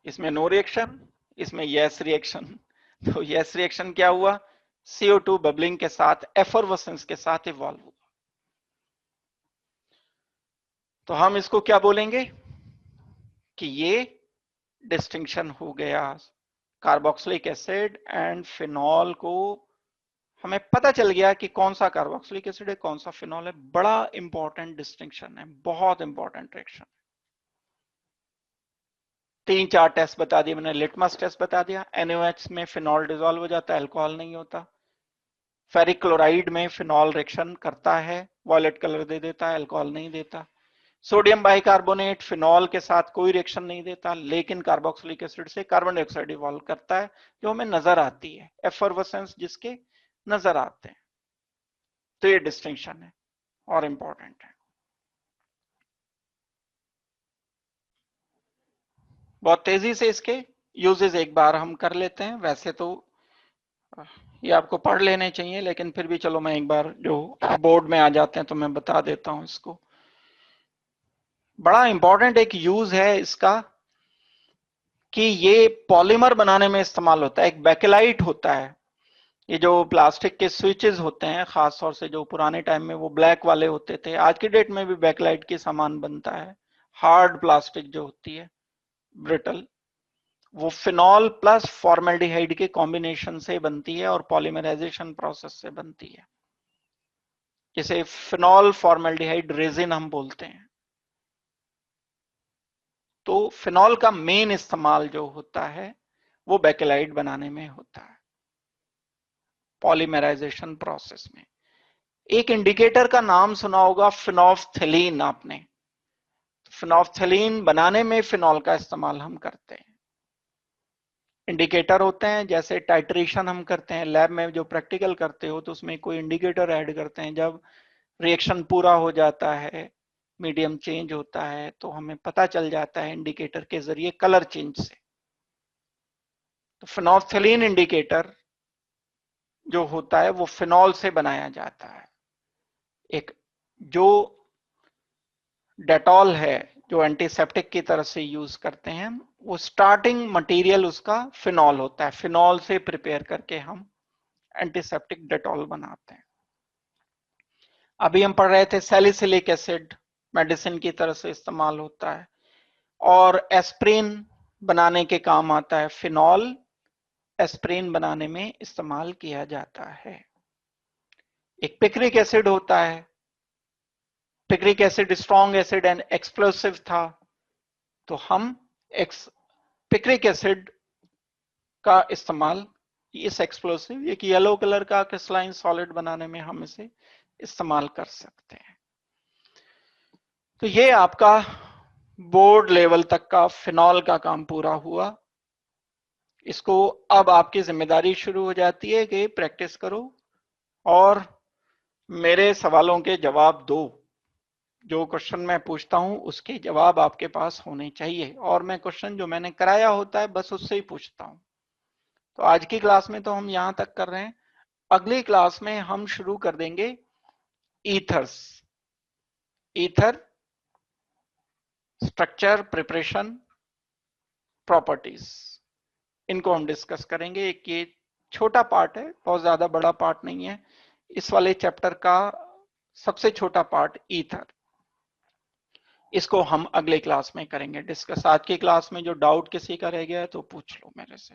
इसमें नो रिएक्शन, इसमें यस रिएक्शन। तो यस रिएक्शन क्या हुआ? CO2 बबलिंग के साथ, एफरवेसेंस के साथ इवॉल्व हुआ। तो हम इसको क्या बोलेंगे कि ये डिस्टिंक्शन हो गया। कार्बोक्सिलिक एसिड एंड फिनॉल को हमें पता चल गया कि कौन सा कार्बोक्सिलिक एसिड है, कौन सा फिनॉल है। बड़ा इंपॉर्टेंट डिस्टिंक्शन है, बहुत इंपॉर्टेंट रिएक्शन। 3-4 टेस्ट बता दिए मैंने, लिटमस टेस्ट बता दिया, NaOH में फिनॉल डिसॉल्व हो जाता है, अल्कोहल नहीं होता। फेरिक क्लोराइड में फिनॉल रिएक्शन करता है, वॉयलेट कलर दे देता है, अल्कोहल नहीं देता। सोडियम बाइकार्बोनेट फिनॉल के साथ कोई रिएक्शन नहीं देता, लेकिन कार्बोक्सिलिक एसिड से कार्बन डाइऑक्साइड इवॉल्व करता है, जो हमें नजर आती है, एफर्वेसेंस जिसके नजर आते हैं। तो ये डिस्टिंक्शन है और इंपॉर्टेंट है। बहुत तेजी से इसके यूजेस एक बार हम कर लेते हैं। वैसे तो ये आपको पढ़ लेने चाहिए, लेकिन फिर भी चलो मैं एक बार, जो बोर्ड में आ जाते हैं तो मैं बता देता हूं इसको। बड़ा इंपॉर्टेंट एक यूज है इसका कि ये पॉलीमर बनाने में इस्तेमाल होता है। एक बैकेलाइट होता है, ये जो प्लास्टिक के स्विचेस होते हैं, खास तौर से जो पुराने टाइम में वो ब्लैक वाले होते थे, आज की डेट में भी बैकलाइट के सामान बनता है। हार्ड प्लास्टिक जो होती है, ब्रिटल, वो फिनॉल प्लस फॉर्मेल्डिहाइड के कॉम्बिनेशन से बनती है और पॉलीमराइजेशन प्रोसेस से बनती है, जिसे फिनॉल फॉर्मेल्डिहाइड रेजिन हम बोलते हैं। तो फिनॉल का मेन इस्तेमाल जो होता है वो बैकेलाइट बनाने में होता है, पॉलीमराइजेशन प्रोसेस में। एक इंडिकेटर का नाम सुना होगा, फिनोल्फथलीन। आपने फिनोल्फथलीन बनाने में फिनॉल का इस्तेमाल हम करते हैं। इंडिकेटर होते हैं, जैसे टाइट्रेशन हम करते हैं लैब में, जो प्रैक्टिकल करते हो तो उसमें कोई इंडिकेटर ऐड करते हैं। जब रिएक्शन पूरा हो जाता है, मीडियम चेंज होता है, तो हमें पता चल जाता है इंडिकेटर के जरिए कलर चेंज से। तो फिनोल्फथलीन इंडिकेटर जो होता है वो फिनॉल से बनाया जाता है। एक जो डेटॉल है, जो एंटीसेप्टिक की तरह से यूज करते हैं, वो स्टार्टिंग मटेरियल उसका फिनॉल होता है। फिनॉल से प्रिपेयर करके हम एंटीसेप्टिक डेटॉल बनाते हैं। अभी हम पढ़ रहे थे सैलिसिलिक एसिड मेडिसिन की तरह से इस्तेमाल होता है, और एस्प्रिन बनाने के काम आता है। फिनॉल एस्प्रिन बनाने में इस्तेमाल किया जाता है। एक पिक्रिक एसिड होता है, picric acid strong acid and explosive था, तो हम पिक्रिक एसिड का इस्तेमाल इस एक्सप्लोसिव, एक येलो कलर का क्रिस्टलाइन सॉलिड बनाने में हम इसे इस्तेमाल कर सकते हैं। तो ये आपका बोर्ड लेवल तक का फिनॉल का काम पूरा हुआ। इसको अब आपकी जिम्मेदारी शुरू हो जाती है कि प्रैक्टिस करो और मेरे सवालों के जवाब दो। जो क्वेश्चन मैं पूछता हूं उसके जवाब आपके पास होने चाहिए, और मैं क्वेश्चन जो मैंने कराया होता है बस उससे ही पूछता हूं। तो आज की क्लास में तो हम यहां तक कर रहे हैं। अगली क्लास में हम शुरू कर देंगे ethers, ether structure, preparation, properties, इनको हम डिस्कस करेंगे। एक ये छोटा पार्ट है, बहुत ज्यादा बड़ा पार्ट नहीं है, इस वाले चैप्टर का सबसे छोटा पार्ट ईथर। इसको हम अगले क्लास में करेंगे डिस्कस। आज की क्लास में जो डाउट किसी का रह गया है तो पूछ लो मेरे से।